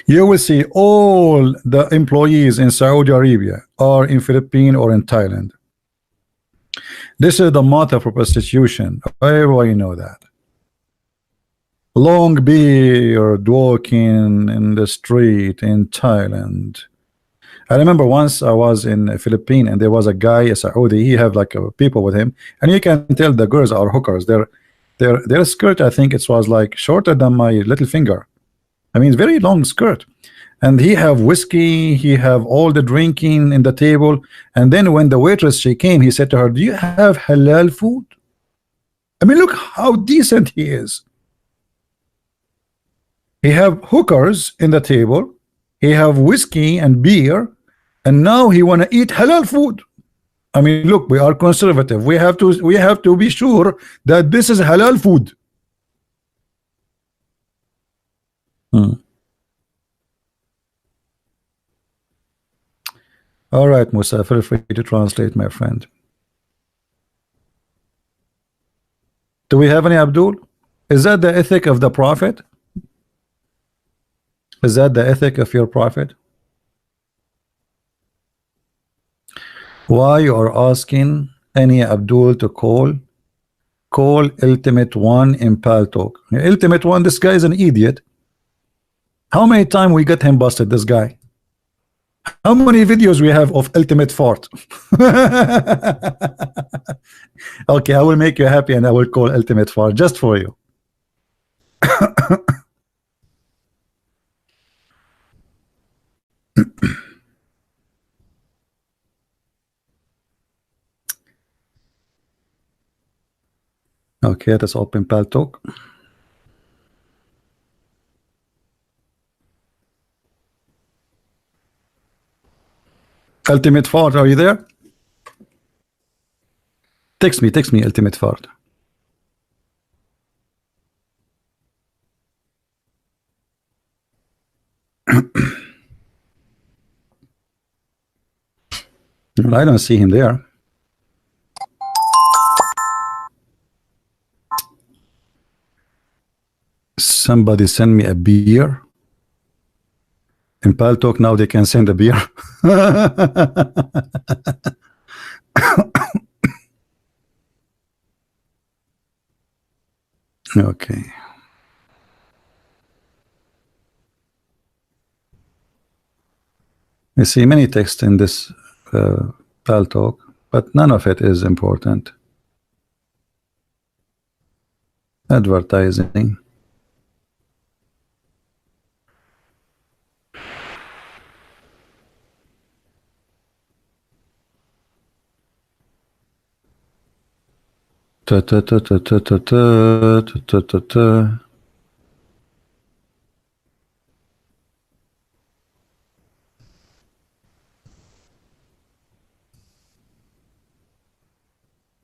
you will see all the employees in Saudi Arabia are in Philippines or in Thailand. This is the month of prostitution. Everybody know that. Long beard walking in the street in Thailand. I remember once I was in the Philippines and there was a guy, a Saudi, he have like people with him, and you can tell the girls are hookers. Their skirt, I think it was like shorter than my little finger. I mean, very long skirt. And he have whiskey, he have all the drinking in the table. And then when the waitress, she came, he said to her, do you have halal food? I mean, look how decent he is. He have hookers in the table, he have whiskey and beer, and now he want to eat halal food. I mean, look, we are conservative. We have to be sure that this is halal food. All right, Musa, feel free to translate, my friend. Do we have any Abdul? Is that the ethic of the Prophet? Is that the ethic of your Prophet? Why you are asking any Abdul to call Ultimate One in Paltalk? Ultimate One, this guy is an idiot. How many times we get him busted, this guy? How many videos we have of Ultimate Fart? Okay, I will make you happy and I will call Ultimate Fart just for you. Okay, let's open Paltalk. Ultimate Fart, are you there? Text me, Ultimate Fart. Well, I don't see him there. Somebody send me a beer. In Paltalk now they can send a beer. Okay. You see many texts in this Paltalk, but none of it is important. Advertising. Ta ta ta ta ta ta ta ta ta ta.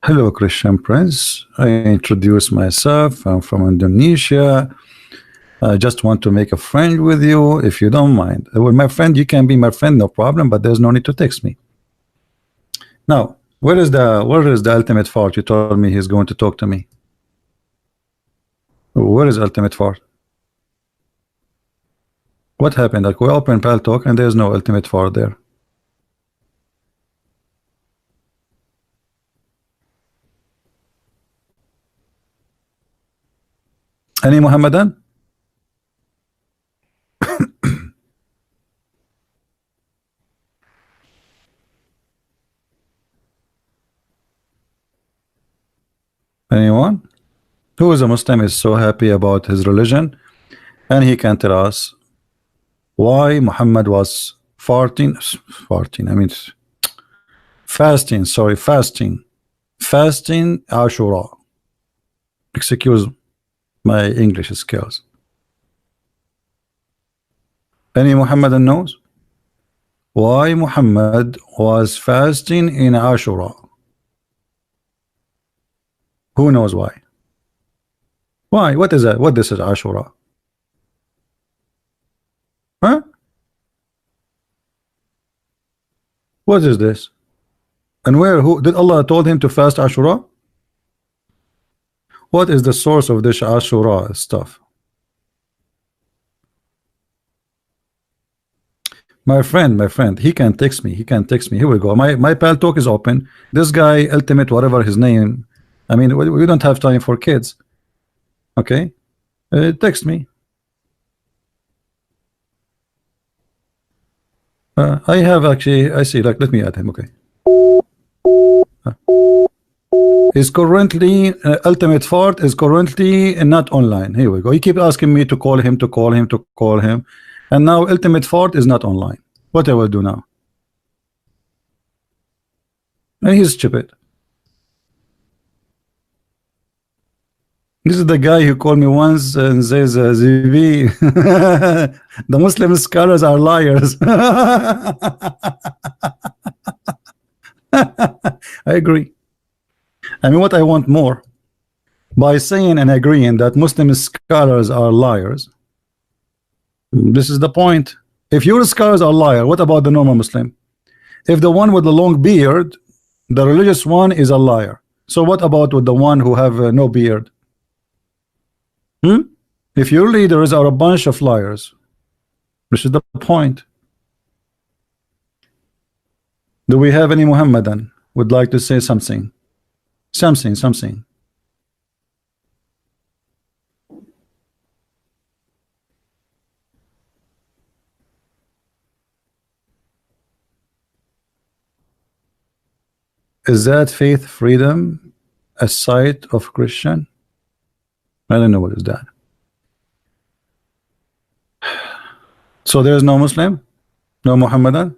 Hello, Christian Prince. I introduce myself. I'm from Indonesia. I just want to make a friend with you, if you don't mind. Well, my friend, you can be my friend, no problem, but there's no need to text me. Now, where is the Ultimate Fart? You told me he's going to talk to me. Where is ultimate fart? What happened? Like we open Pal Talk and there's no ultimate fart there. Any Mohammedan? Anyone? Who is a Muslim is so happy about his religion and he can tell us why Muhammad was fasting, Ashura. Excuse my English skills. Any Muhammadan knows why Muhammad was fasting in Ashura? Who knows why? Why? What is that? What this is Ashura? Huh? What is this? And where? Who did Allah told him to fast Ashura? What is the source of this Ashura stuff? My friend, he can text me. He can text me. Here we go. My Pal Talk is open. This guy, Ultimate, whatever his name. I mean, we don't have time for kids. Okay, text me. I have actually. I see. Like, let me add him. Okay. Is currently Ultimate Fort is currently not online. Here we go. He keep asking me to call him, and now Ultimate Fort is not online. What I will do now? And he's stupid. This is the guy who called me once and says, ZV, the Muslim scholars are liars. I agree. I mean, what I want more, by saying and agreeing that Muslim scholars are liars, this is the point. If your scholars are liars, what about the normal Muslim? If the one with the long beard, the religious one, is a liar, so what about with the one who have no beard? If your leaders are a bunch of liars, this is the point. Do we have any Muhammadan would like to say something? Something. Is that faith freedom a site of Christian? I don't know what is that. So there is no Muslim, no Muhammadan.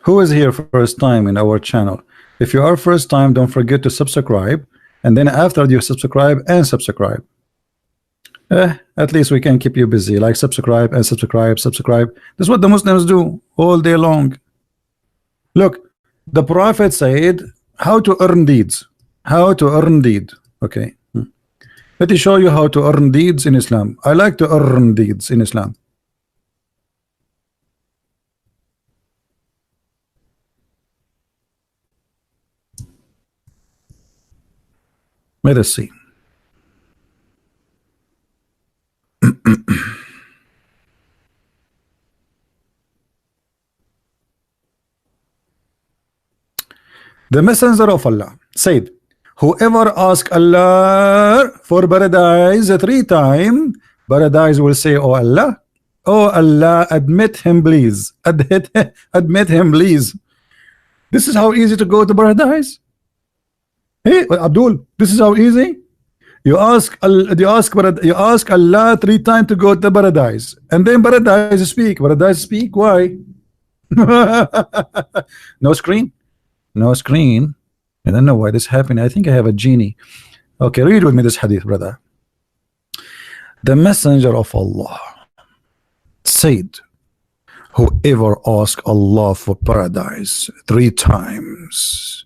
Who is here first time in our channel? If you are first time, don't forget to subscribe, and then after you subscribe and subscribe, at least we can keep you busy. Like subscribe and subscribe. That's what the Muslims do all day long. Look, the Prophet said how to earn deeds. Okay, let me show you how to earn deeds in Islam. I like to earn deeds in Islam. Let us see. The messenger of Allah said, whoever asks Allah for paradise 3 times, paradise will say, oh Allah, admit him please. Admit him please. This is how easy to go to paradise. Hey Abdul, this is how easy. You ask Allah 3 times to go to paradise, and then paradise speak. Why? No screen. I don't know why this happened. I think I have a genie. Okay, read with me this hadith, brother. The messenger of Allah said, whoever asks Allah for paradise 3 times,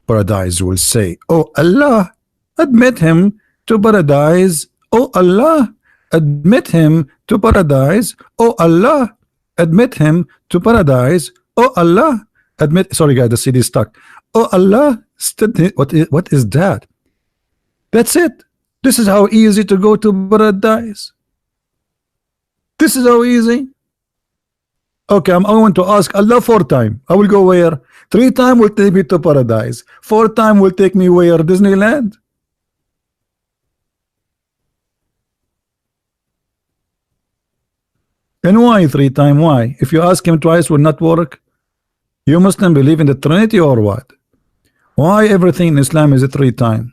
paradise will say, oh Allah, admit him to paradise. Oh Allah, admit him to paradise. Oh Allah, admit him to paradise. Oh Allah, admit. Sorry guys, the CD is stuck. Oh Allah, What is that? That's it. This is how easy to go to paradise. This is how easy. Okay, I'm going to ask Allah 4 times. I will go where? 3 times will take me to paradise. 4 times will take me where? Disneyland. And why 3 times? Why? If you ask him twice, will not work. You Muslim believe in the Trinity or what? Why everything in Islam is 3 times?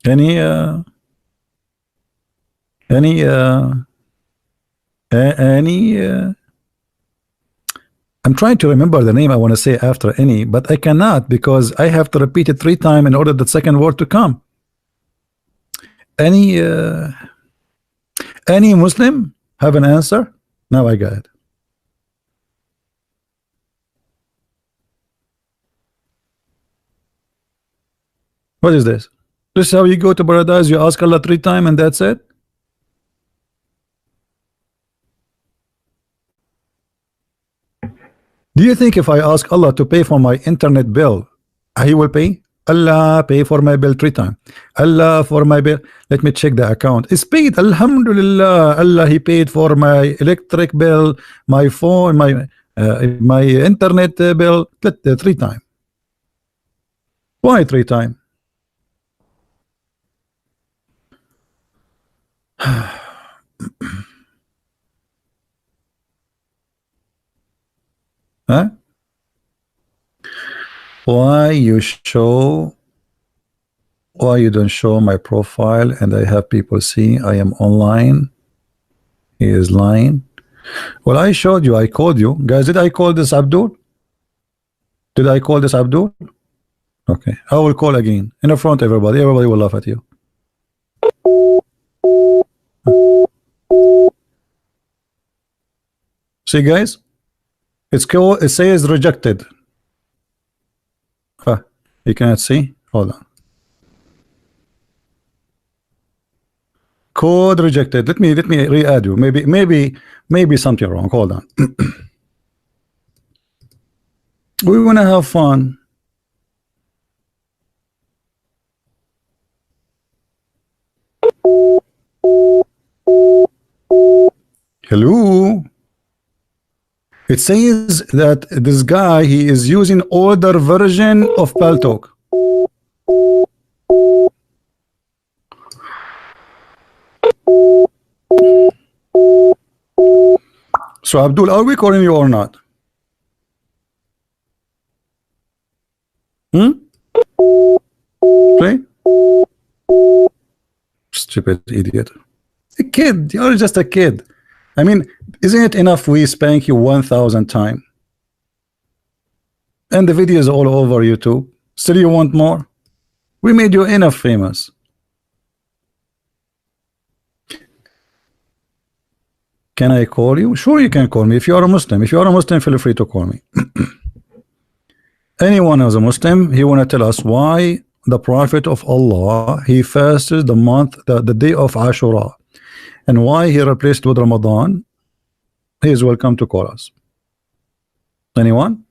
Any I'm trying to remember the name I want to say after any, but I cannot because I have to repeat it 3 times in order the second word to come. Any Muslim have an answer? Now I got it. What is this? This is how you go to paradise. You ask Allah 3 times and that's it. Do you think if I ask Allah to pay for my internet bill, He will pay? Allah pay for my bill 3 times. Allah for my bill. Let me check the account. It's paid. Alhamdulillah. Allah He paid for my electric bill, my phone, my internet bill 3 times. Why 3 times? Huh? Why you don't show my profile and I have people see I am online? He is lying. Well, I showed you, I called you guys. Did I call this Abdul? Did I call this Abdul? Okay, I will call again in front of everybody. Everybody will laugh at you. See guys, it's called, it says rejected. You cannot see. Hold on. Code rejected. Let me re-add you. Maybe something wrong. Hold on. We want to have fun. Hello. It says that this guy, he is using older version of Paltalk. So Abdul, are we calling you or not? Play? Stupid idiot. A kid, you're just a kid. I mean, isn't it enough we spank you 1,000 times? And the video is all over YouTube. Still you want more? We made you enough famous. Can I call you? Sure, you can call me. If you are a Muslim. If you are a Muslim, feel free to call me. Anyone who's a Muslim, he want to tell us why the Prophet of Allah, he fasted the month, the day of Ashura. And why he replaced with Ramadan. He is welcome to call us. Anyone?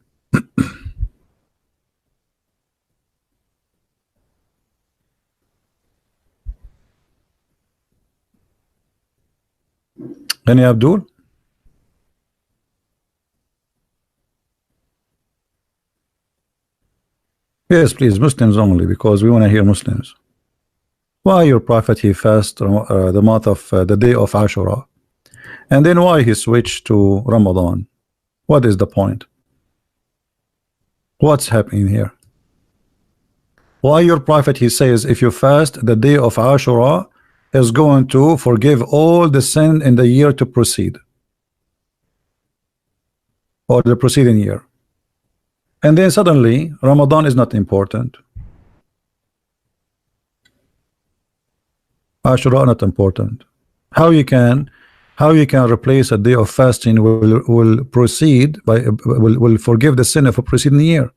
Any Abdul? Yes, please, Muslims only, because we want to hear Muslims. Why your prophet he fast the month of the day of Ashura, and then why he switched to Ramadan? What is the point? What's happening here? Why your prophet he says if you fast the day of Ashura is going to forgive all the sin in the year to proceed, or the preceding year, and then suddenly Ramadan is not important. Ashura not important. How you can replace a day of fasting will proceed by will forgive the sin of a preceding year?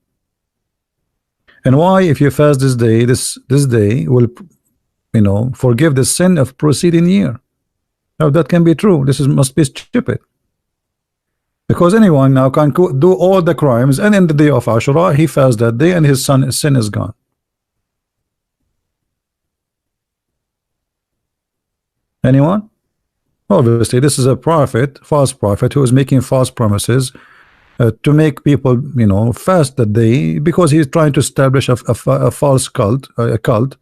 And why if you fast this day, this day will forgive the sin of preceding year? Now that can be true. This is must be stupid. Because anyone now can do all the crimes, and in the day of Ashura, he fasts that day, and his sin is gone. Anyone? Obviously, this is a prophet, false prophet, who is making false promises to make people, you know, fast that day because he's trying to establish a false cult, a cult.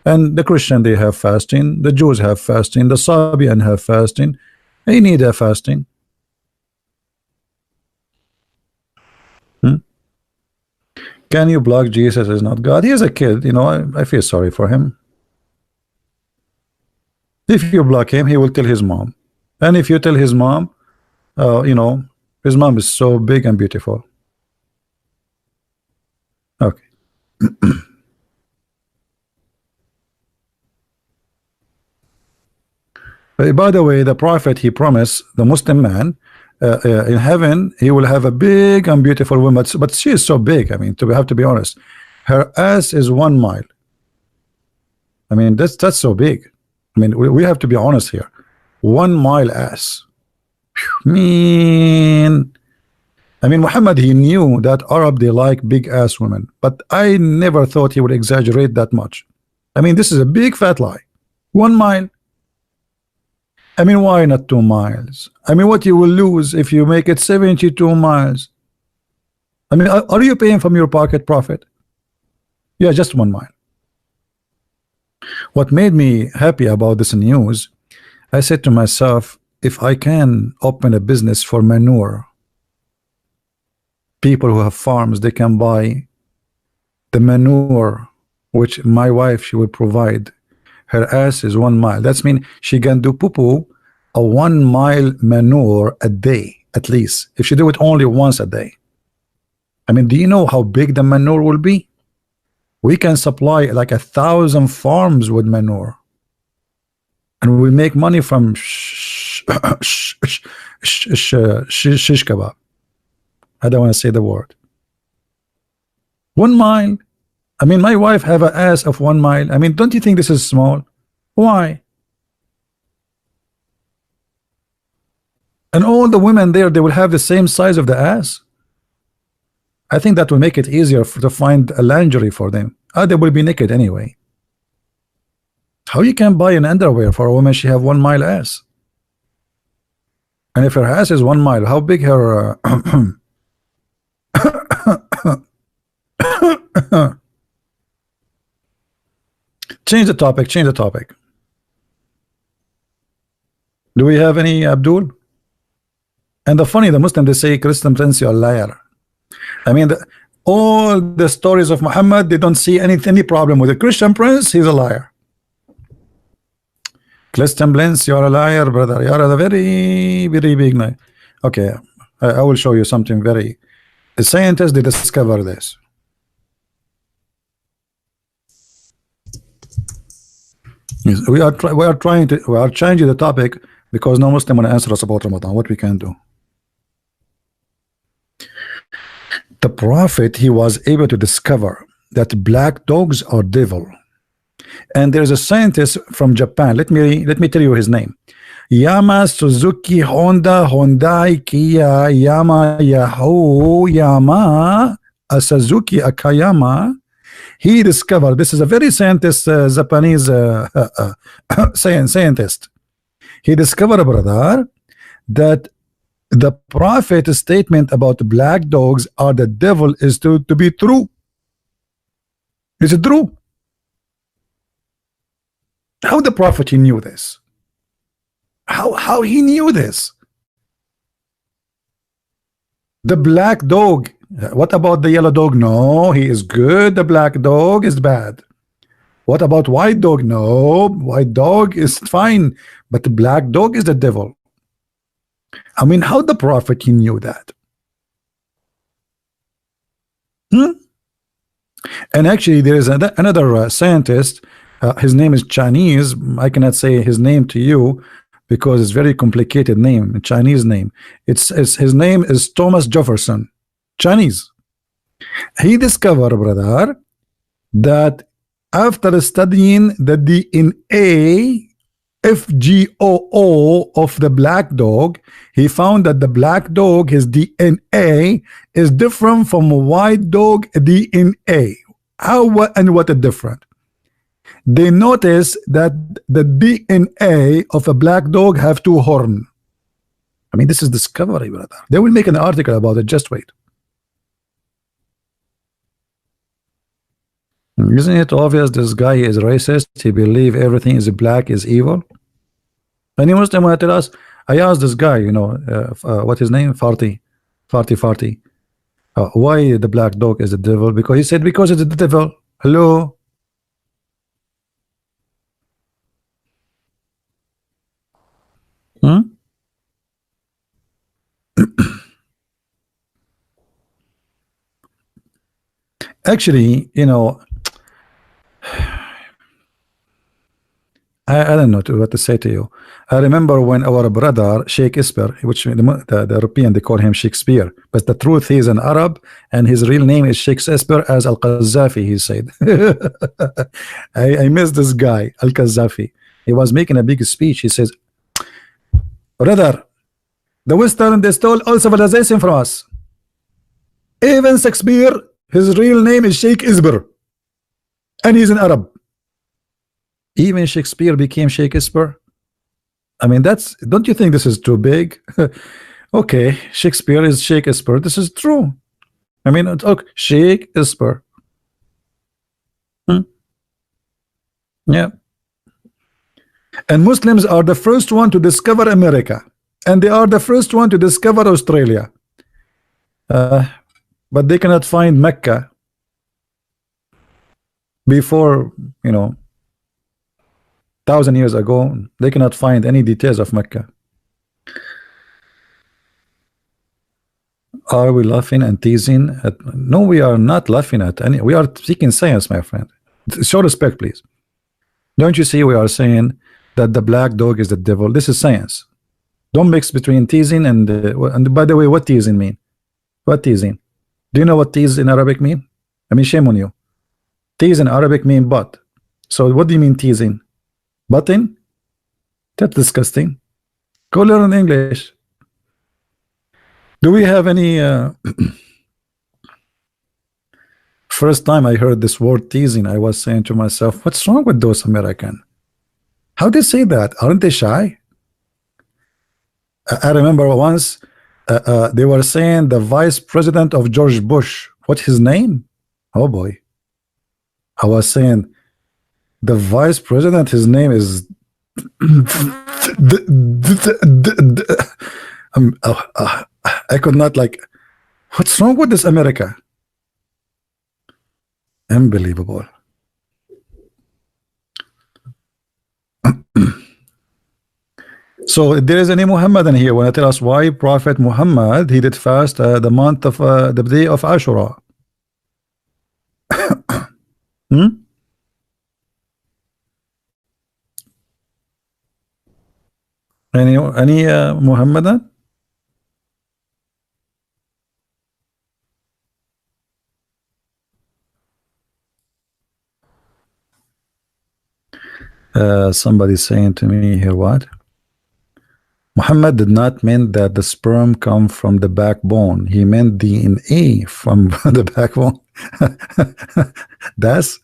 And the Christian, they have fasting, the Jews have fasting, the Sabian have fasting. They need a fasting. Can you block Jesus is not God? He is a kid, you know. I feel sorry for him. If you block him, he will tell his mom. And if you tell his mom, you know, his mom is so big and beautiful. Okay. By the way, the prophet, he promised the Muslim man in heaven he will have a big and beautiful woman, but she is so big. I mean, we have to be honest, her ass is 1 mile. I mean, that's so big. I mean, we have to be honest here. 1 mile ass. Mean. I mean, Muhammad, he knew that Arab, they like big ass women, but I never thought he would exaggerate that much. I mean, this is a big fat lie. 1 mile. I mean, why not 2 miles? I mean, what you will lose if you make it 72 miles? I mean, are you paying from your pocket, Prophet? Yeah, just 1 mile. What made me happy about this news, I said to myself, if I can open a business for manure, people who have farms, they can buy the manure which my wife, she will provide. Her ass is 1 mile. That's mean she can do poo-poo a 1 mile manure a day, at least, if she do it only once a day. I mean, do you know how big the manure will be? We can supply like 1,000 farms with manure, and we make money from shish kebab. I don't want to say the word. 1 mile. I mean, my wife have an ass of 1 mile. I mean, don't you think this is small? Why? And all the women there, they will have the same size of the ass. I think that will make it easier to find a lingerie for them. They will be naked anyway. How you can buy an underwear for a woman? She have 1 mile ass. And if her ass is 1 mile, how big her change the topic, change the topic. Do we have any, Abdul? And the funny, the Muslim, they say, Christian Prince, you're a liar. I mean, all the stories of Muhammad, they don't see any problem with the Christian Prince. He's a liar. Christian Prince, you're a liar, brother. You're a very, very big lie. Okay, I will show you something very. The scientists, they discover this. Yes, we are changing the topic because no Muslim want to answer us about Ramadan. What we can do? The Prophet, he was able to discover that black dogs are devil. And there's a scientist from Japan. Let me tell you his name. Yama Suzuki Honda Hyundai Kia Yama Yahoo Yama Suzuki Akayama. He discovered, this is a very scientist, Japanese scientist. He discovered, brother, that the Prophet's statement about black dogs are the devil is to be true. Is it true? How the Prophet, he knew this? How he knew this? The black dog. What about the yellow dog? No, he is good. The black dog is bad. What about white dog? No, white dog is fine, but the black dog is the devil. I mean, how the Prophet, he knew that? And actually, there is another scientist. His name is Chinese. I cannot say his name to you because it's very complicated name, a Chinese name. It's his name is Thomas Jefferson, Chinese. He discovered, brother, that after studying the DNA FGOO of the black dog, he found that the black dog, his DNA is different from a white dog DNA. How, what, and what is different? They notice that the DNA of a black dog have two horns. I mean, this is discovery, brother. They will make an article about it. Just wait. Isn't it obvious this guy is racist? He believes everything is black is evil. Any Muslim will tell us. I asked this guy, you know, what his name? Farty. Why the black dog is the devil? Because he said because it's the devil. Hello. Actually, you know, I don't know what to say to you. I remember when our brother Sheikh Esper, which the European they call him Shakespeare, but the truth he is an Arab and his real name is Sheikh Esper as Al Qazafi. He said, I miss this guy Al Qazafi. He was making a big speech. He says, brother, the Western they stole all civilization from us. Even Shakespeare, his real name is Sheikh Esper, and he's an Arab. Even Shakespeare became Shakespeare. I mean, that's, don't you think this is too big? Okay, Shakespeare is Shakespeare. This is true. I mean, okay, Shakespeare. Yeah. And Muslims are the first one to discover America, and they are the first one to discover Australia. But they cannot find Mecca before, you know, 1,000 years ago. They cannot find any details of Mecca. Are we laughing and teasing at? No, we are not laughing at any. We are seeking science, my friend. Show respect, please. Don't you see we are saying that the black dog is the devil? This is science. Don't mix between teasing and by the way, what teasing mean? What teasing? Do you know what tease in Arabic mean? I mean, shame on you. Tease in Arabic mean butt. So what do you mean teasing? Button? That's disgusting. Go learn English. Do we have any first time I heard this word teasing, I was saying to myself, what's wrong with those Americans? How they say that? Aren't they shy? I remember once they were saying the vice president of George Bush. What's his name? Oh boy. I was saying the vice president, his name is I could not, like, what's wrong with this America? Unbelievable. So there is any Mohammedan here when I tell us why Prophet Muhammad he did fast the month of the day of Ashura. Any Mohammedan? Somebody saying to me here, what? Muhammad did not mean that the sperm come from the backbone. He meant DNA from the backbone. that's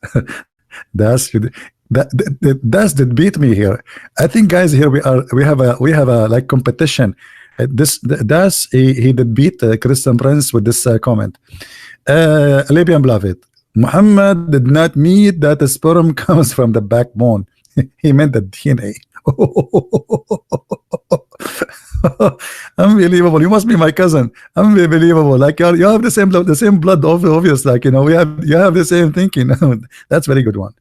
that beat me here. I think, guys, here we have a like competition. He did beat Christian Prince with this comment. Libyan beloved, Muhammad did not mean that the sperm comes from the backbone. He meant the DNA. Unbelievable. You must be my cousin. Unbelievable. Like you have the same blood, obvious. Like, you know, you have the same thinking. That's very good one.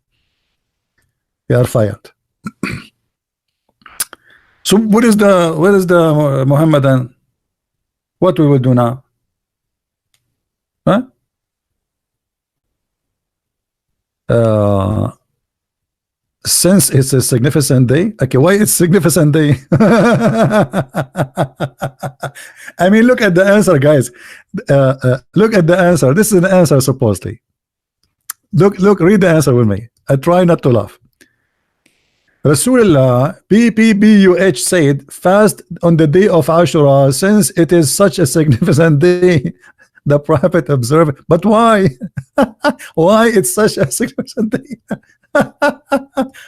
You are fired. So what is the Mohammedan? What we will do now? Huh? Since it's a significant day. Okay, why it's significant day? I mean, look at the answer, guys. Look at the answer. This is an answer, supposedly. Look, read the answer with me. I try not to laugh. Rasulullah PPBUH said fast on the day of Ashura since it is such a significant day. The Prophet observed, but why? Why it's such a significant day?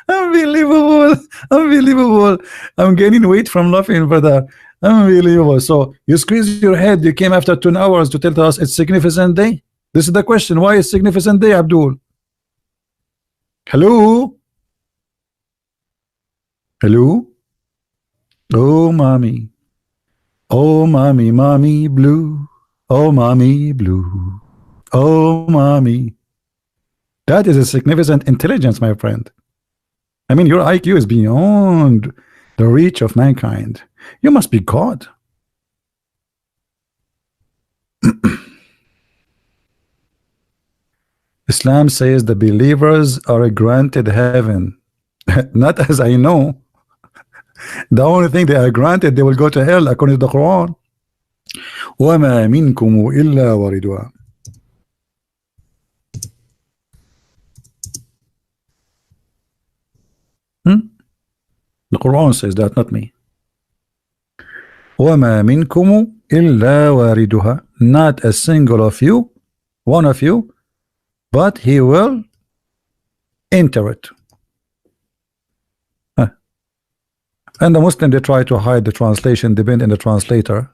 Unbelievable, unbelievable. I'm gaining weight from laughing, brother. Unbelievable. So you squeeze your head, you came after 2 hours to tell us it's significant day. This is the question. Why is significant day, Abdul? Hello? Hello? Oh, mommy. Oh, mommy, mommy blue. Oh, mommy blue. Oh, mommy. That is a significant intelligence, my friend. I mean, your IQ is beyond the reach of mankind. You must be God. Islam says the believers are granted heaven. Not as I know. The only thing they are granted, they will go to hell according to the Quran. وَمَا مِنْكُمْ إِلَّا وَارِدُهَا. The Quran says that, not me. وَمَا مِنْكُمْ إِلَّا وَارِدُهَا. Not a single of you, one of you, but he will enter it. And the Muslim, they try to hide the translation, depend on the translator.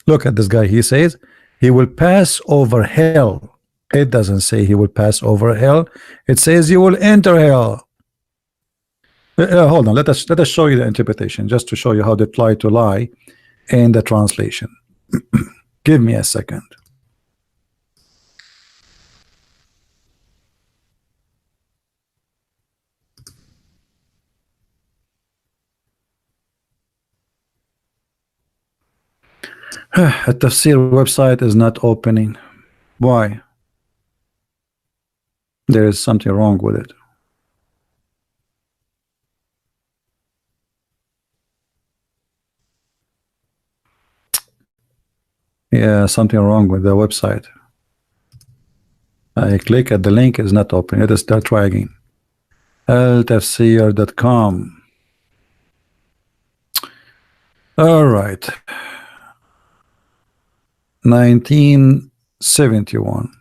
Look at this guy. He says he will pass over hell. It doesn't say he will pass over hell. It says you will enter hell. Hold on. Let us show you the interpretation, just to show you how they try to lie in the translation. Give me a second. A tafsir website is not opening. Why? There is something wrong with it. Yeah, something wrong with the website. I click at the link, is not open. Let us start try again. altafsir.com. All right. 1971.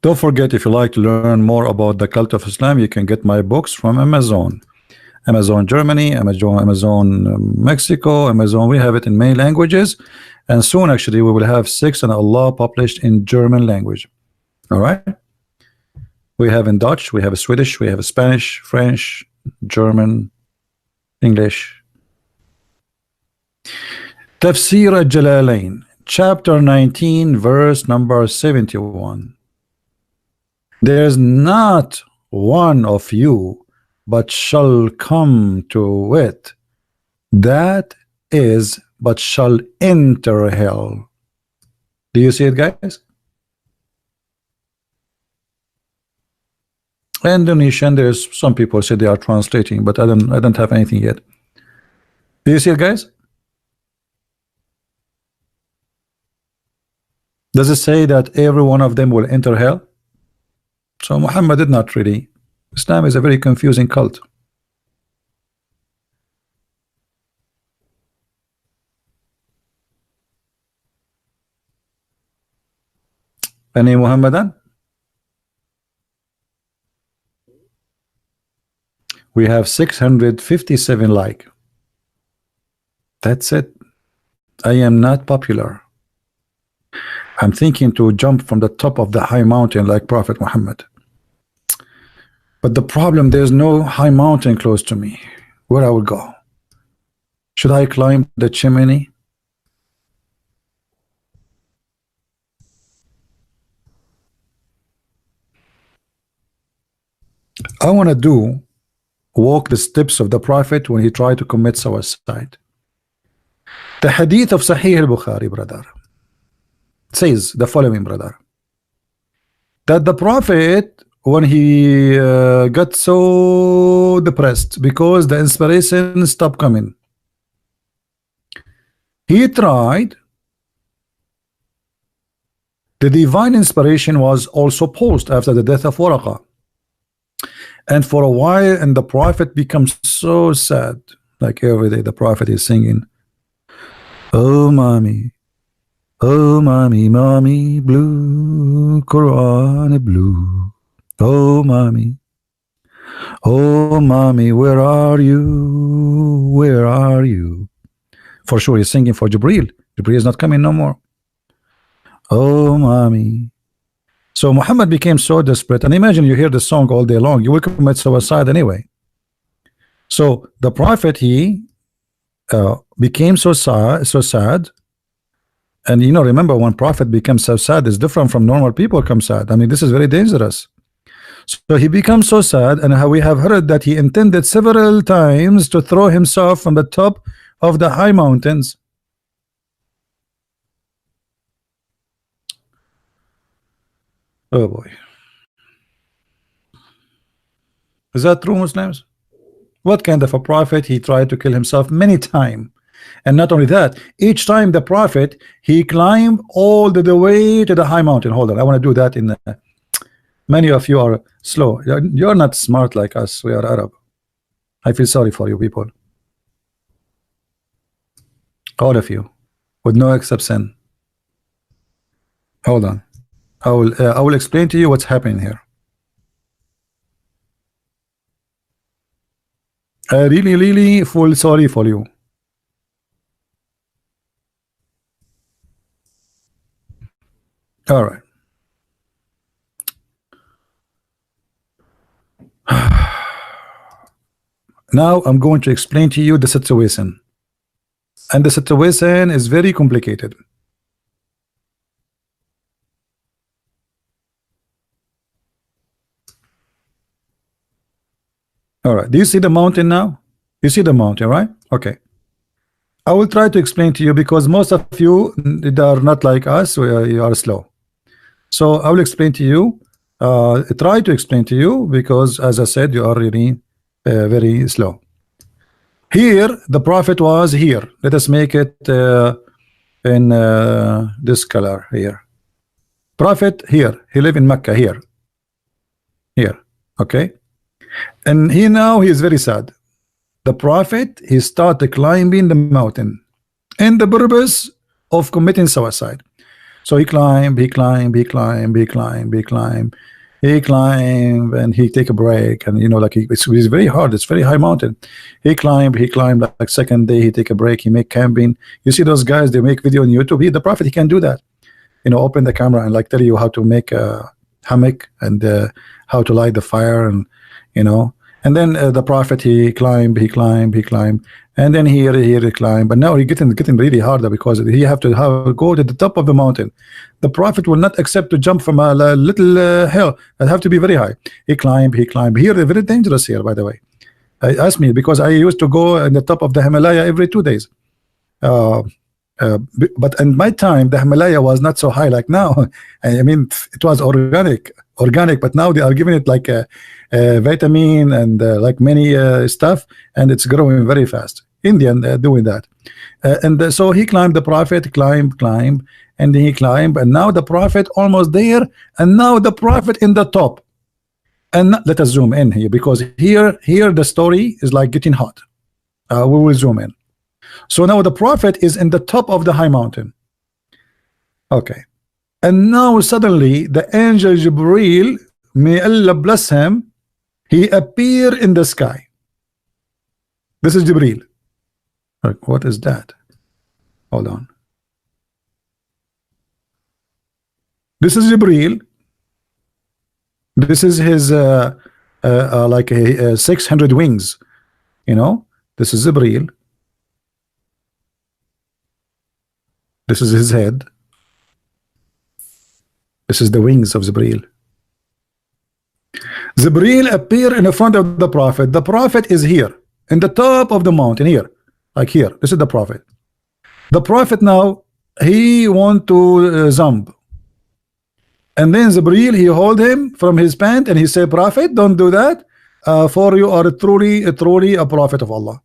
Don't forget, if you like to learn more about the cult of Islam, you can get my books from Amazon. Amazon Germany, Amazon Mexico, Amazon. We have it in many languages, and soon actually we will have 6 and Allah published in German language. All right. We have in Dutch, we have a Swedish, we have a Spanish, French, German, English. Tafsir al-Jalalain, chapter 19, verse number 71. There's not one of you but shall come to it, that is, but shall enter hell. Do you see it, guys? Indonesian, there's some people say they are translating, but I don't have anything yet. Do you see it, guys? Does it say that every one of them will enter hell? So Muhammad did not really. Islam is a very confusing cult. Any Mohammedan? We have 657 like. That's it. I am not popular. I'm thinking to jump from the top of the high mountain like Prophet Muhammad. But the problem, there's no high mountain close to me. Where I will go? Should I climb the chimney? I want to walk the steps of the Prophet when he tried to commit suicide. The hadith of Sahih al-Bukhari, brother, says the following, brother, that the Prophet, when he got so depressed because the inspiration stopped coming, he tried The divine inspiration was also paused after the death of Waraqah. And for a while, and the prophet becomes so sad. Like every day, the prophet is singing, "Oh, mommy, oh, mommy, mommy, blue, Quran blue. Oh, mommy, oh, mommy, where are you? Where are you?" For sure, he's singing for Jibreel. Jibreel is not coming no more. Oh, mommy. So Muhammad became so desperate, and imagine you hear the song all day long, you will commit suicide anyway. So the prophet, he became so sad, and you know, remember, when prophet becomes so sad, it's different from normal people become sad. I mean, this is very dangerous. So he becomes so sad, and how we have heard that he intended several times to throw himself from the top of the high mountains. Oh boy. Is that true, Muslims? What kind of a prophet? He tried to kill himself many times. And not only that, each time the prophet, he climbed all the way to the high mountain. Hold on, I want to do that in many of you are slow. You're not smart like us. We are Arab. I feel sorry for you people. All of you, with no exception. Hold on. I will explain to you what's happening here. I really feel sorry for you. All right. Now I'm going to explain to you the situation. And the situation is very complicated. All right. Do you see the mountain now? You see the mountain, right? Okay. I will try to explain to you because most of you are not like us. You are slow. So I will explain to you. Try to explain to you because, as I said, you are really very slow. Here, the prophet was here. Let us make it in this color here. Prophet here. He lived in Mecca here. Here. Okay. And he now he is very sad. The prophet, he started climbing the mountain in the purpose of committing suicide. So he climbed, he climbed, he climbed, he climbed, he climbed, he climbed, and he take a break. And you know, like it's very hard. It's very high mountain. He climbed, like second day he take a break. He make camping. You see those guys? They make video on YouTube. The prophet, he can do that. You know, open the camera and like tell you how to make a hammock and how to light the fire, and you know. And then the prophet, he climbed, and then here he climbed. But now he's getting really harder because he have to go to the top of the mountain. The prophet will not accept to jump from a little hill. It have to be very high. He climbed. Here they're very dangerous here, by the way. Ask me because I used to go in the top of the Himalaya every 2 days. But in my time, the Himalaya was not so high like now. I mean, it was organic, but now they are giving it like a vitamin and like many stuff, and it's growing very fast. Indian doing that, and so he climbed. The prophet climbed, and he climbed, and now the prophet almost there, and now the prophet in the top. And let us zoom in here because here the story is like getting hot. We will zoom in. So now the prophet is in the top of the high mountain. Okay. And now suddenly the angel Jibreel, may Allah bless him, he appeared in the sky. This is Jibreel. What is that? Hold on. This is Jibreel. This is his like a 600 wings. You know, this is Jibreel. This is his head. This is the wings of Jibreel. Jibreel appear in the front of the prophet. The prophet is here in the top of the mountain here, like here. This is the prophet. The prophet now he want to jump, and then Jibreel he hold him from his pant and he say, "Prophet, don't do that. For you are truly a prophet of Allah."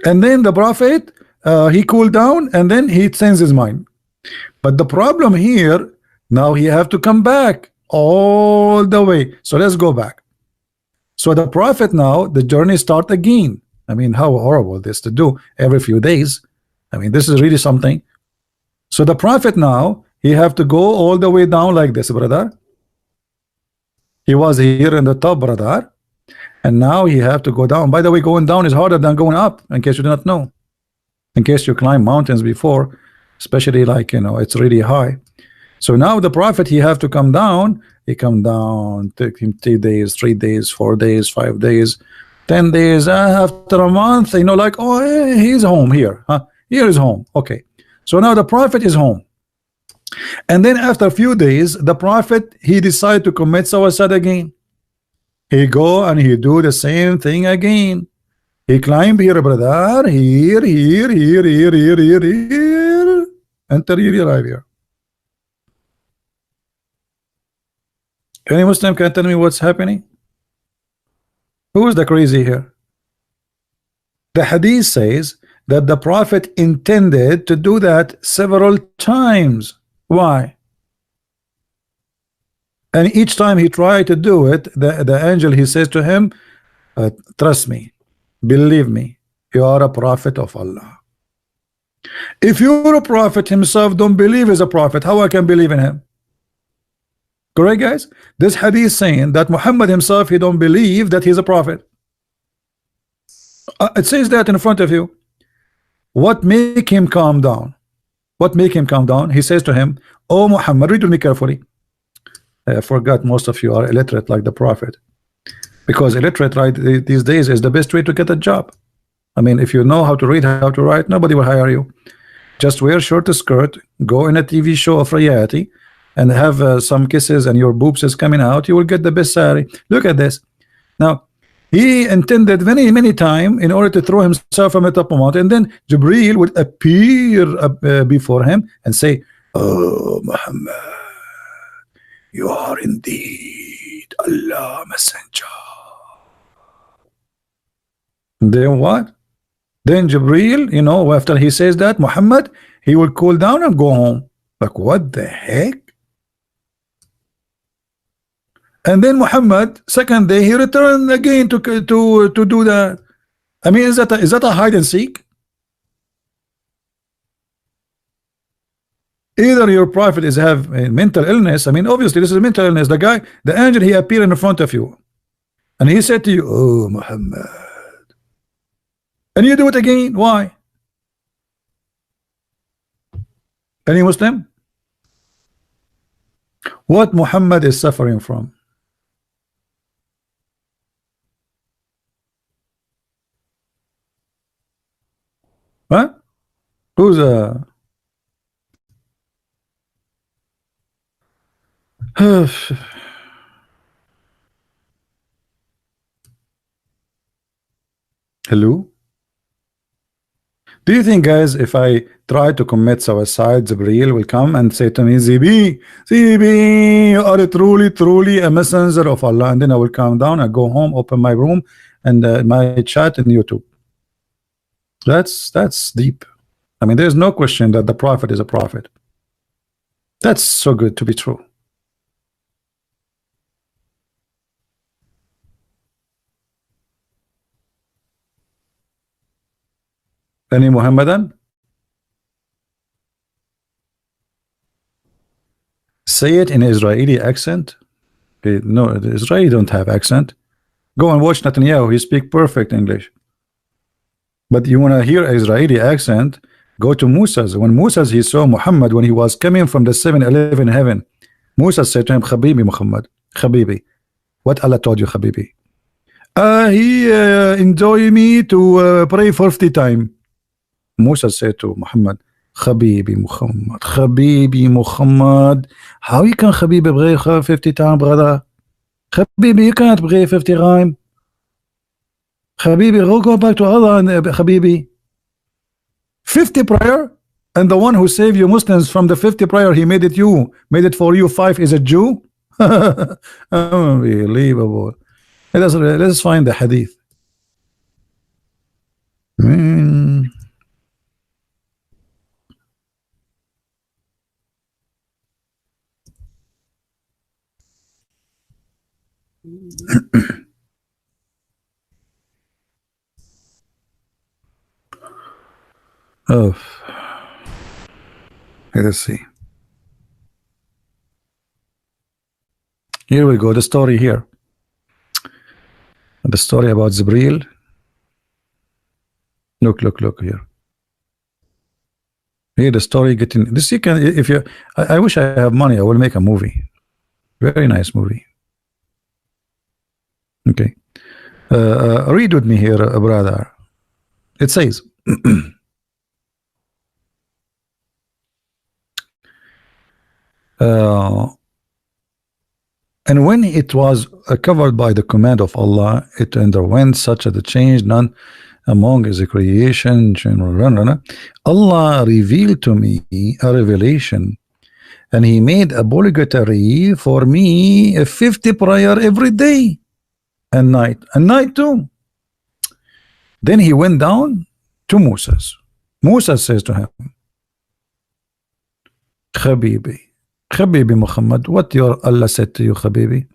And then the prophet he cooled down and then he changed his mind. But the problem here, now he have to come back all the way. So let's go back. So the prophet, now the journey start again. I mean, how horrible this to do every few days. I mean, this is really something. So the prophet, now he have to go all the way down like this, brother. He was here in the top, brother, and now he have to go down. By the way, going down is harder than going up, in case you do not know. In case you climb mountains before, especially like, you know, it's really high. So now the prophet, he have to come down. He come down, take him 3 days, 3 days, 4 days, 5 days, 10 days. After a month, you know, like, oh, he's home here. Huh? Here is home. Okay. So now the prophet is home. And then after a few days, the prophet, he decided to commit suicide again. He go and he do the same thing again. He climb here, brother, here, until you arrive here. Any Muslim can tell me what's happening? Who is the crazy here? The hadith says that the prophet intended to do that several times. Why? And each time he tried to do it, the angel, he says to him, trust me, believe me, you are a prophet of Allah. If you're a prophet himself don't believe he's a prophet, how I can believe in him? Correct, guys? This hadith saying that Muhammad himself, he don't believe that he's a prophet. It says that in front of you. What make him calm down? What make him calm down? He says to him, oh Muhammad, read to me carefully. I forgot most of you are illiterate like the prophet, because illiterate right these days is the best way to get a job. I mean, if you know how to read, how to write, nobody will hire you. Just wear short skirt, go in a TV show of reality, and have some kisses and your boobs is coming out, you will get the best salary. Look at this. Now, he intended many time in order to throw himself from the top of the mountain, and then Jibreel would appear before him and say, oh Muhammad, you are indeed Allah messenger. Then what? Then Jibreel, you know, after he says that, Muhammad, he will cool down and go home. Like, what the heck? And then Muhammad, second day, he returned again to do that. I mean, is that a hide and seek? Either your prophet is have a mental illness. I mean, obviously this is a mental illness. The guy, the angel, he appeared in front of you, and he said to you, "Oh Muhammad," and you do it again. Why? Any Muslim? What Muhammad is suffering from? Huh? Who's hello? Do you think, guys, if I try to commit suicide, Jibreel will come and say to me, Zibi, you are truly a messenger of Allah, and then I will calm down, I go home, open my room and my chat in YouTube. That's deep. I mean, there's no question that the prophet is a prophet. That's so good to be true. Any Mohammedan? Say it in Israeli accent. No, the Israeli don't have accent. Go and watch Netanyahu. He speak perfect English. But you want to hear Israeli accent, go to Musa's. When Musa's, he saw Muhammad when he was coming from the 7-Eleven heaven. Musa said to him, Habibi Muhammad, Habibi. What Allah told you, Habibi? He enjoy me to pray 50 times. Musa said to Muhammad, Habibi Muhammad, how you can Habibi pray 50 times, brother? Habibi, you can't pray 50 times. Habibi, go back to Allah and Habibi. 50 prayer, and the one who saved you Muslims from the 50 prayer, he made it for you 5 is a Jew. Unbelievable. Let's find the hadith. Oh, let's see. Here we go. The story here. The story about Zibril. Look here. Here the story getting this. You can if you. I wish I have money. I will make a movie. Very nice movie. Okay. Read with me here, brother. It says. uh, And when it was covered by the command of Allah, it underwent such a change, none among His creation. Allah revealed to me a revelation, and He made obligatory for me a 50 prayer every day and night too. Then He went down to Moses. Moses says to him, Habibi Muhammad, what your Allah said to you, Habibi?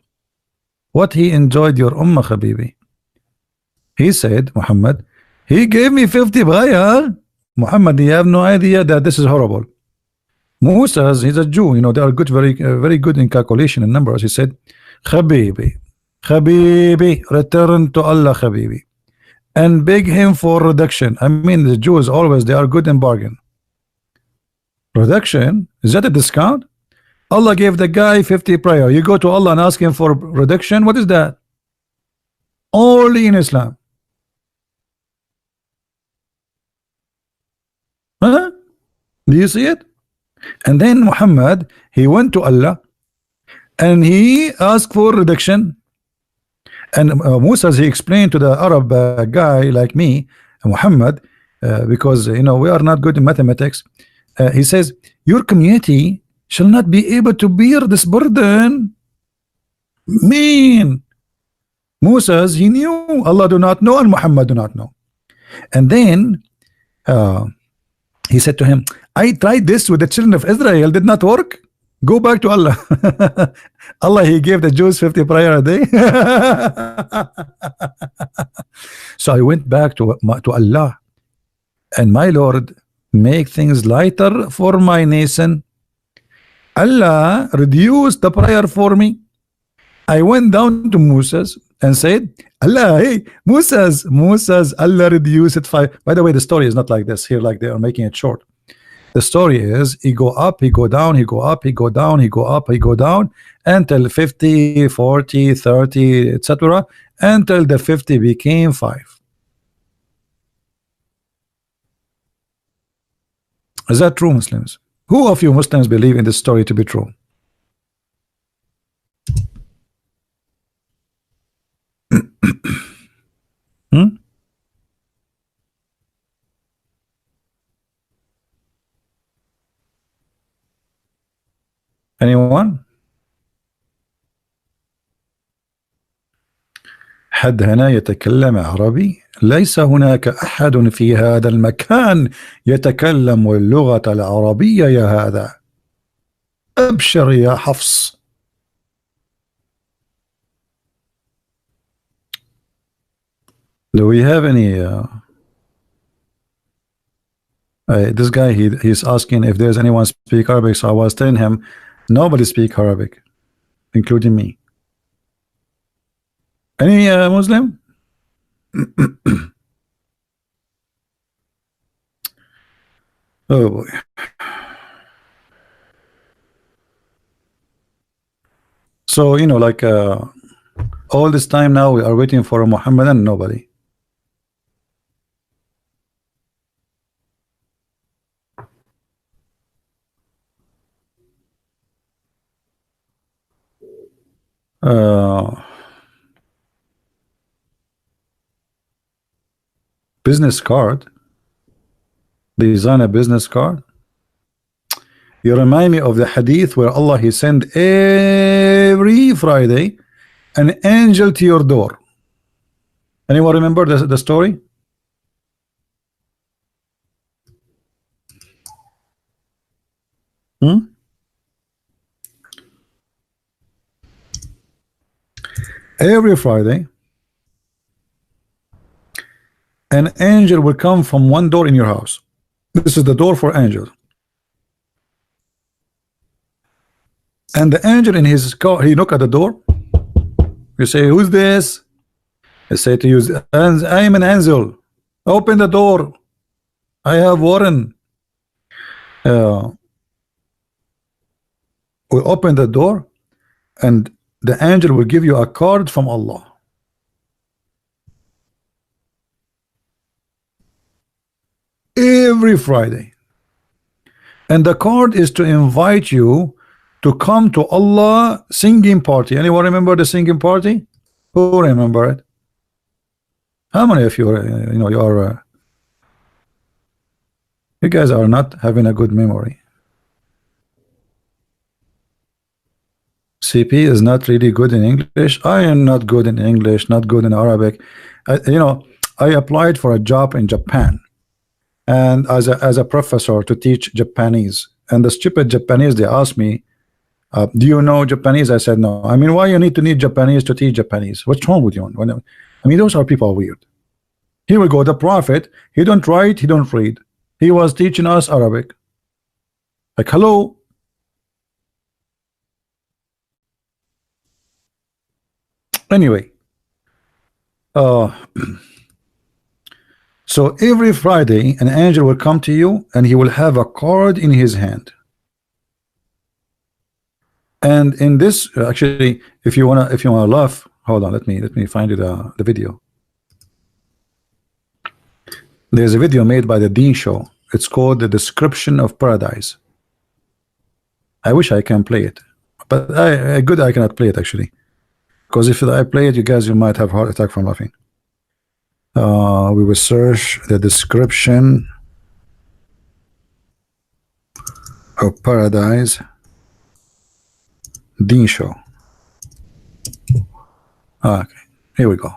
What He enjoyed your Ummah, Habibi? He said, Muhammad, He gave me 50 prayer. Muhammad, you have no idea that this is horrible. Musa, he's a Jew, you know, they are good, very good in calculation and numbers. He said, Habibi, return to Allah, Habibi, and beg Him for reduction. I mean, the Jews always, they are good in bargain. Reduction? Is that a discount? Allah gave the guy 50 prayer. You go to Allah and ask Him for reduction. What is that? Only in Islam. Huh? Do you see it? And then Muhammad, he went to Allah and he asked for reduction. And Musa, he explained to the Arab guy like me, Muhammad, because you know we are not good in mathematics. He says, your community shall not be able to bear this burden. Mean Moses, he knew Allah do not know and Muhammad do not know. And then he said to him, I tried this with the children of Israel, did not work. Go back to Allah. Allah, He gave the Jews 50 prayer a day. So I went back to Allah, and my Lord, make things lighter for my nation. Allah reduced the prayer for me. I went down to Moses and said, Allah, hey, Moses, Allah reduced it 5. By the way, the story is not like this here, like they are making it short. The story is he go up, he go down, he go up, he go down, he go up, he go down until 50, 40, 30, etc. until the 50 became 5. Is that true, Muslims? Who of you Muslims believe in this story to be true? Hmm? Anyone? حد هنا يتكلم عربي؟ ليس هناك أحد في هذا المكان يتكلم اللغة العربية يا هذا. أبشر يا حفص. Do we have any this guy, he's asking if there's anyone speak Arabic, so I was telling him nobody speak Arabic, including me. Any Muslim? Oh boy. So you know, like all this time now we are waiting for a Mohammedan. Nobody. Business card. Design a business card. You remind me of the hadith where Allah, He sent every Friday an angel to your door. Anyone remember the story? Every Friday, an angel will come from one door in your house. This is the door for angels. And the angel in his car, he knock at the door. You say, who's this? I say to you, I am an angel. Open the door. I have Warren. Will open the door, and the angel will give you a card from Allah. Every Friday. And the card is to invite you to come to Allah singing party. Anyone remember the singing party? Who remember it? How many of you, you guys are not having a good memory. CP is not really good in English. I am not good in English, not good in Arabic. I applied for a job in Japan, and as a professor to teach Japanese. And the stupid Japanese, they asked me, do you know Japanese? I said no. I mean, why you need to need Japanese to teach Japanese? What's wrong with you? I mean, those are people weird. Here we go, the prophet, he don't write, he don't read. He was teaching us Arabic. Like, hello. Anyway, so every Friday an angel will come to you, and he will have a card in his hand. And in this, actually, if you wanna laugh, hold on, let me find you the video. There's a video made by the Dean Show. It's called The Description of Paradise. I wish I can play it, but I cannot play it actually, because if I play it, you might have heart attack from laughing. We will search the description of paradise. Dean Show. Okay, here we go.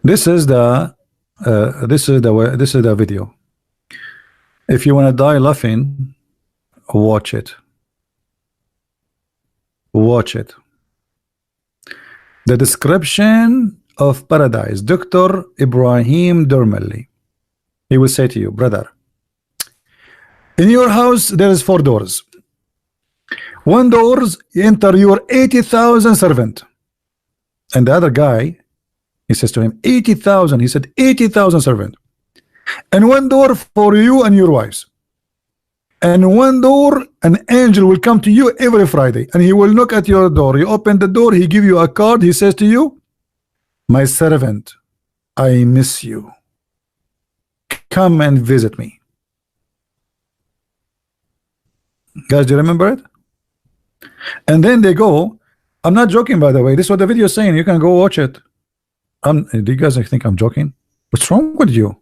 This is the video. If you want to die laughing, watch it. Watch it. The description of paradise. Dr. Ibrahim Dermali. He will say to you, brother, in your house there is 4 doors. One doors enter your 80,000 servant, and the other guy, he says to him 80,000. He said 80,000 servant, and one door for you and your wives, and one door an angel will come to you every Friday, and he will knock at your door. You open the door, he give you a card. He says to you, my servant, I miss you. Come and visit me. Guys, do you remember it? And then they go, I'm not joking, by the way, this is what the video is saying. You can go watch it. Do you guys think I'm joking? What's wrong with you?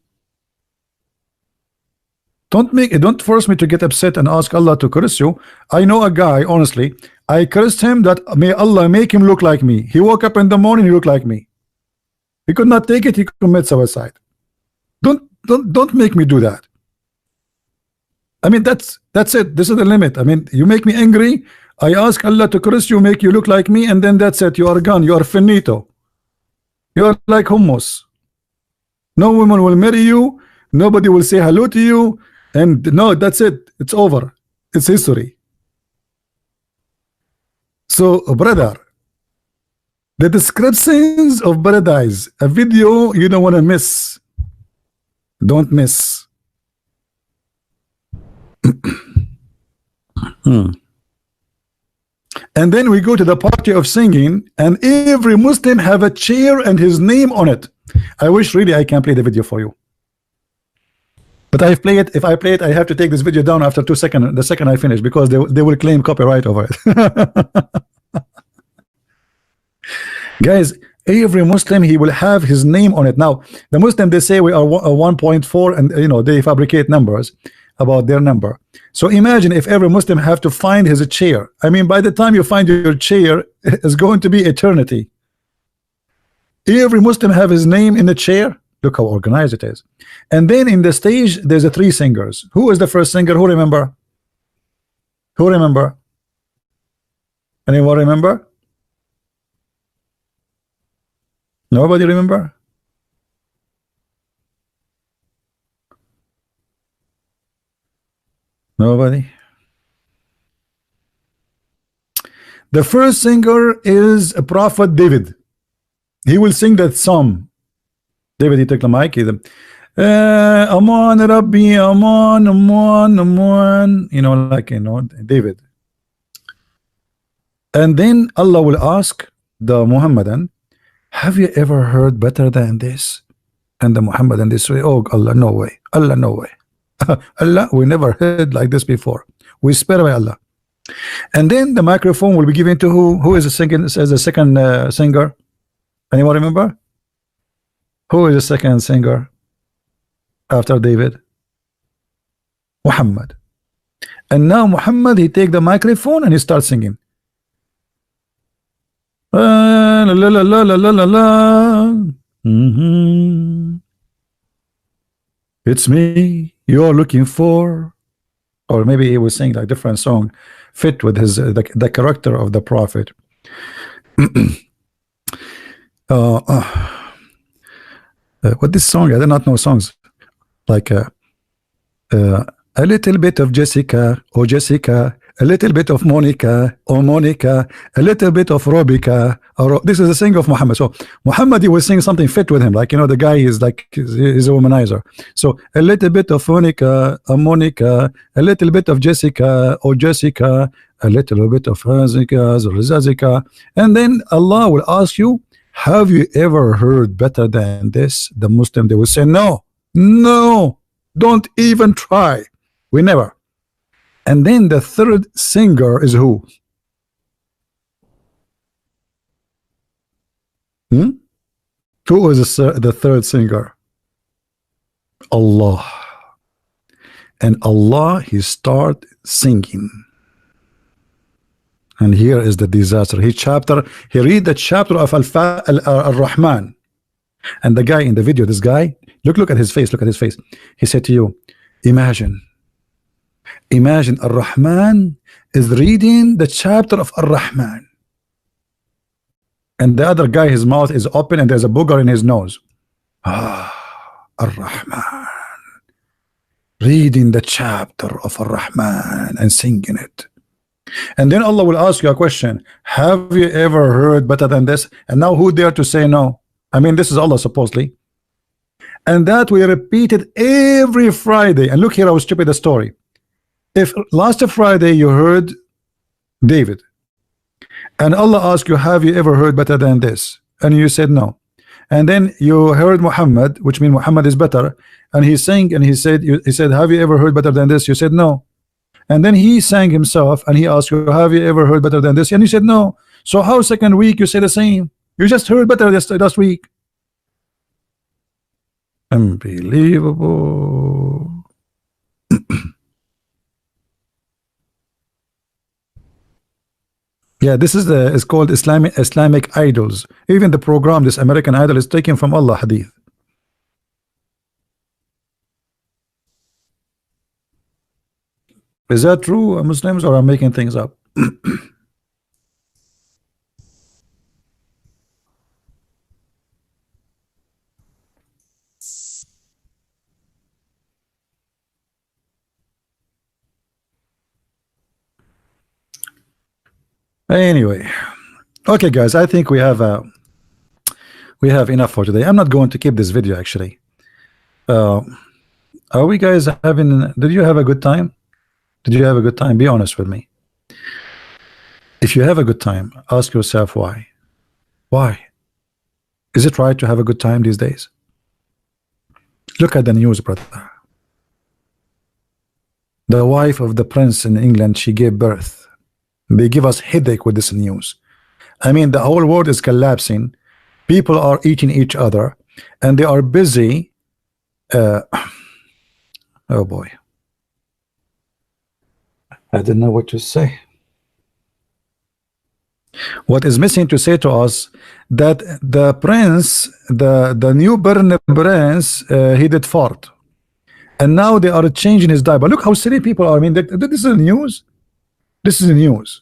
Don't force me to get upset and ask Allah to curse you. I know a guy, honestly, I cursed him that may Allah make him look like me. He woke up in the morning, he looked like me. He could not take it, he commit suicide. Don't make me do that. I mean, that's it. This is the limit. I mean, you make me angry, I ask Allah to curse you, make you look like me, and then that's it. You are gone. You are finito. You are like hummus. No woman will marry you. Nobody will say hello to you. And no, that's it. It's over. It's history. So, brother, the descriptions of paradise, a video you don't want to miss. Don't miss. And then we go to the party of singing, and every Muslim have a chair and his name on it. I wish really I can play the video for you, but I play it. If I play it, I have to take this video down after 2 seconds. The second I finish, because they will claim copyright over it. Guys, every Muslim, he will have his name on it. Now the Muslim, they say we are 1.4, and they fabricate numbers about their number. So imagine if every Muslim have to find his chair. I mean, by the time you find your chair, it's going to be eternity. Every Muslim have his name in the chair. Look how organized it is. And then in the stage, there's 3 singers. Who is the first singer? Who remember? Who remember? Anyone remember? Nobody remember? Nobody. The first singer is a prophet David. He will sing that psalm. David, he take the mic. Aman Rabbi, Aman, Aman, Aman. Like David. And then Allah will ask the Mohammedan, have you ever heard better than this? And the Mohammedan this way, oh Allah, no way. Allah, no way. Allah, we never heard like this before. We swear by Allah. And then the microphone will be given to who? Who is the second singer? Anyone remember? Who is the second singer after David? Muhammad. And now Muhammad, he take the microphone and he starts singing. La, la, la, la, la, la, la. It's me you're looking for. Or maybe he was saying like different song fit with his the character of the prophet. What this song? I do not know songs like a little bit of Jessica, oh Jessica, a little bit of Monica, oh Monica, a little bit of Robica. This is a singer of Muhammad. So Muhammad, he was saying something fit with him, like the guy is like he's a womanizer. So a little bit of Monica, Monica, a little bit of Jessica, oh Jessica, a little bit of Zazika, and then Allah will ask you, have you ever heard better than this? The Muslim, they will say no, no, don't even try. We never. And then the third singer is who? Who is the third singer? Allah. And Allah, he start singing. And here is the disaster. He read the chapter of Al-Rahman. And the guy in the video, this guy, look at his face, look at his face. He said to you, imagine Ar-Rahman is reading the chapter of Ar-Rahman, and the other guy, his mouth is open and there's a booger in his nose. Ar-Rahman reading the chapter of Ar-Rahman and singing it. And then Allah will ask you a question, have you ever heard better than this? And now who dare to say no? I mean, this is Allah supposedly. And that we repeated every Friday. And look here how stupid the story. If last Friday you heard David, and Allah asked you, have you ever heard better than this? And you said no. And then you heard Muhammad, which means Muhammad is better, and he sang and he said, have you ever heard better than this? You said no. And then he sang himself and he asked you, have you ever heard better than this? And you said no. So how second week you say the same? You just heard better last week. Unbelievable. Yeah, this is it's called Islamic idols. Even the program, this American Idol, is taken from Allah hadith. Is that true, Muslims, or I'm making things up? Anyway, okay, guys, I think we have enough for today. I'm not going to keep this video actually. Are we guys having? Did you have a good time? Did you have a good time? Be honest with me. If you have a good time, ask yourself why. Why? Is it right to have a good time these days? Look at the news, brother. The wife of the prince in England, she gave birth. They give us headache with this news. I mean, the whole world is collapsing. People are eating each other, and they are busy. Oh boy, I don't know what to say. What is missing to say to us that the prince, the newborn prince, he did fart, and now they are changing his diaper. Look how silly people are. I mean, this is the news. This is the news.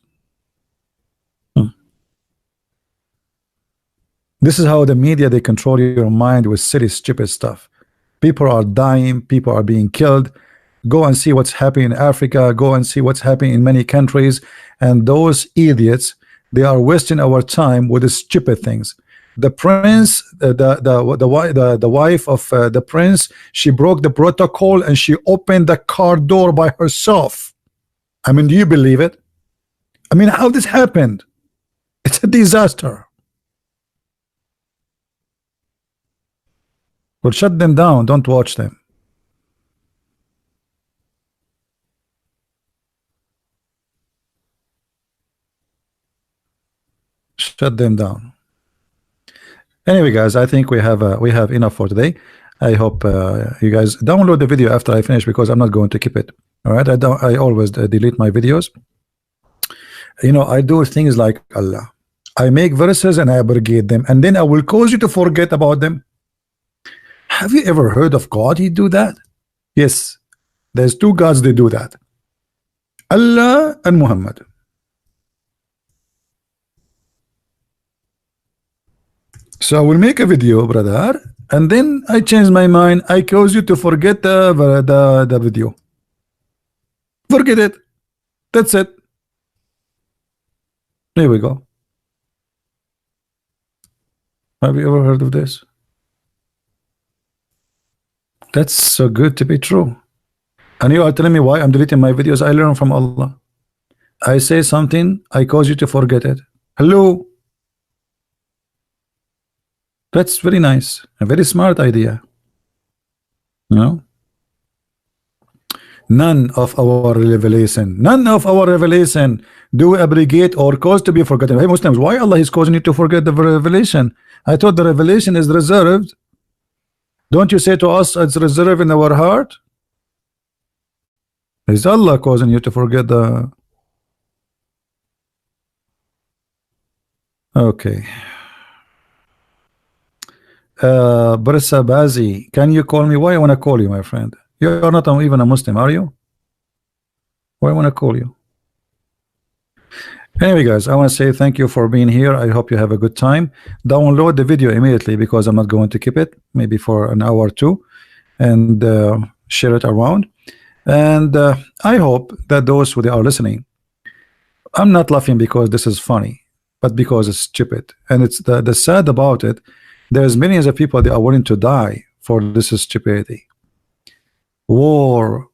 This is how the media, they control your mind with silly, stupid stuff. People are dying, people are being killed. Go and see what's happening in Africa, go and see what's happening in many countries, and those idiots, they are wasting our time with the stupid things. The prince, the wife of the prince, she broke the protocol and she opened the car door by herself. I mean, do you believe it? I mean, how this happened? It's a disaster. Well, shut them down, don't watch them. Shut them down. Anyway, guys, I think we have enough for today. I hope you guys download the video after I finish, because I'm not going to keep it. All right, I always delete my videos. You know, I do things like Allah. I make verses and I abrogate them, and then I will cause you to forget about them. Have you ever heard of God? He do that? Yes, there's two gods. They do that: Allah and Muhammad. So I will make a video, brother, and then I change my mind. I cause you to forget the video. Forget it. That's it. There we go. Have you ever heard of this? That's so good to be true. And you are telling me why I'm deleting my videos? I learn from Allah. I say something, I cause you to forget it. Hello. That's very nice. A very smart idea. You know? None of our revelation do we abrogate or cause to be forgotten. Hey Muslims, why Allah is causing you to forget the revelation? I thought the revelation is reserved. Don't you say to us it's reserved in our heart? Is Allah causing you to forget the... Okay. Barissa Bazi, can you call me? Why I want to call you, my friend? You're not even a Muslim, are you? Why I want to call you? Anyway, guys, I want to say thank you for being here. I hope you have a good time. Download the video immediately, because I'm not going to keep it, maybe for an hour or two, and share it around. And I hope that those who are listening, I'm not laughing because this is funny, but because it's stupid. And it's the sad about it, there's millions of people that are willing to die for this stupidity. War.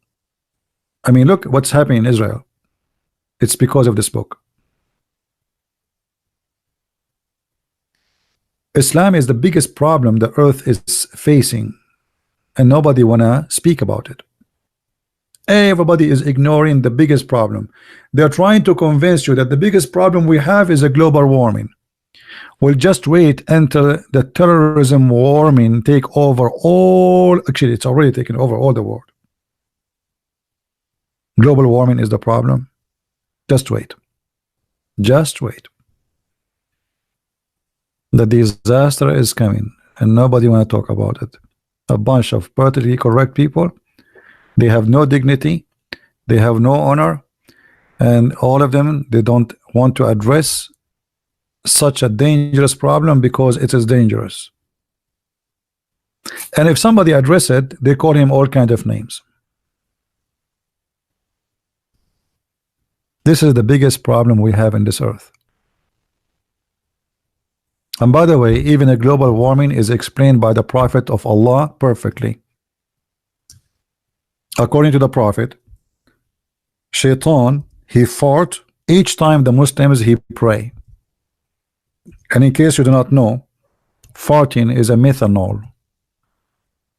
I mean, look what's happening in Israel. It's because of this book. Islam is the biggest problem the earth is facing, and nobody wanna speak about it. Everybody is ignoring the biggest problem. They're trying to convince you that the biggest problem we have is a global warming. We'll just wait until the terrorism warming take over all. Actually, it's already taken over all the world. Global warming is the problem. Just wait. Just wait. The disaster is coming, and nobody want to talk about it. A bunch of politically correct people. They have no dignity. They have no honor, and all of them, they don't want to address such a dangerous problem because it is dangerous. And if somebody address it, they call him all kind of names. This is the biggest problem we have in this earth. And by the way, even a global warming is explained by the Prophet of Allah perfectly. According to the Prophet, Shaitan, he fought each time the Muslims he pray. And in case you do not know, farting is a methanol,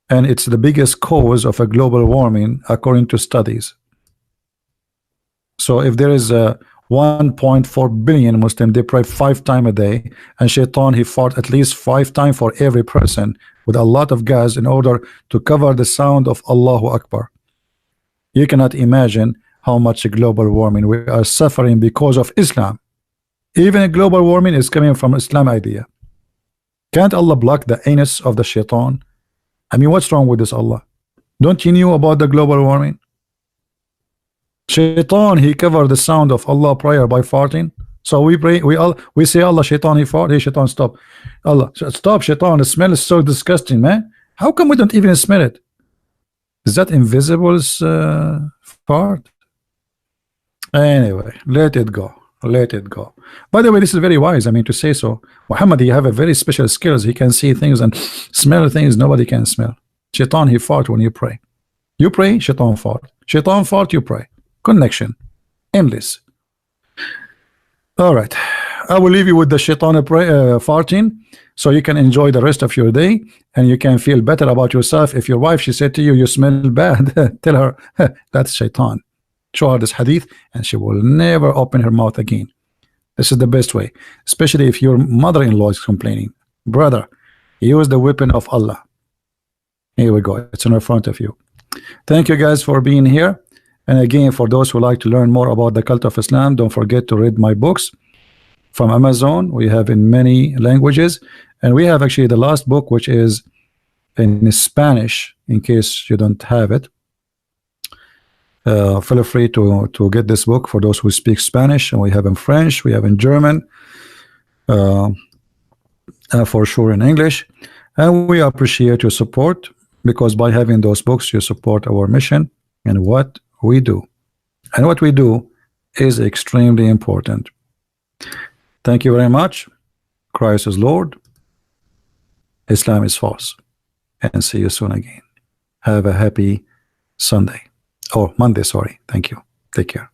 and it's the biggest cause of a global warming according to studies. So if there is a 1.4 billion Muslim, they pray 5 times a day, and Shaitan, he fought at least 5 times for every person with a lot of gas in order to cover the sound of Allahu Akbar. You cannot imagine how much global warming we are suffering because of Islam. Even global warming is coming from Islam idea. Can't Allah block the anus of the Shaitan? I mean, what's wrong with this, Allah? Don't you know about the global warming? Shaitan, he covered the sound of Allah prayer by farting. So we pray, we say, Allah, shaitan, he fart. Hey, shaitan, stop. Allah, stop, shaitan. The smell is so disgusting, man. How come we don't even smell it? Is that invisible's fart? Anyway, let it go. Let it go. By the way, this is very wise. I mean, to say so. Muhammad, he have a very special skills. He can see things and smell things nobody can smell. Shaitan, he fart when you pray. You pray, shaitan fart. Shaitan fart, you pray. Connection. Endless. All right. I will leave you with the shaitan farting, so you can enjoy the rest of your day and you can feel better about yourself. If your wife, she said to you, you smell bad, tell her, that's shaitan. Show her this hadith and she will never open her mouth again. This is the best way, especially if your mother-in-law is complaining. Brother, use the weapon of Allah. Here we go. It's in front of you. Thank you guys for being here. And again, for those who like to learn more about the cult of Islam, don't forget to read my books from Amazon. We have in many languages, and we have actually the last book, which is in Spanish, in case you don't have it. Feel free to get this book for those who speak Spanish, and we have in French, we have in German, for sure in English, and we appreciate your support, because by having those books you support our mission and what we do, and what we do is extremely important. Thank you very much. Christ is Lord, Islam is false, and see you soon again. Have a happy Sunday. Oh, Monday, sorry. Thank you. Take care.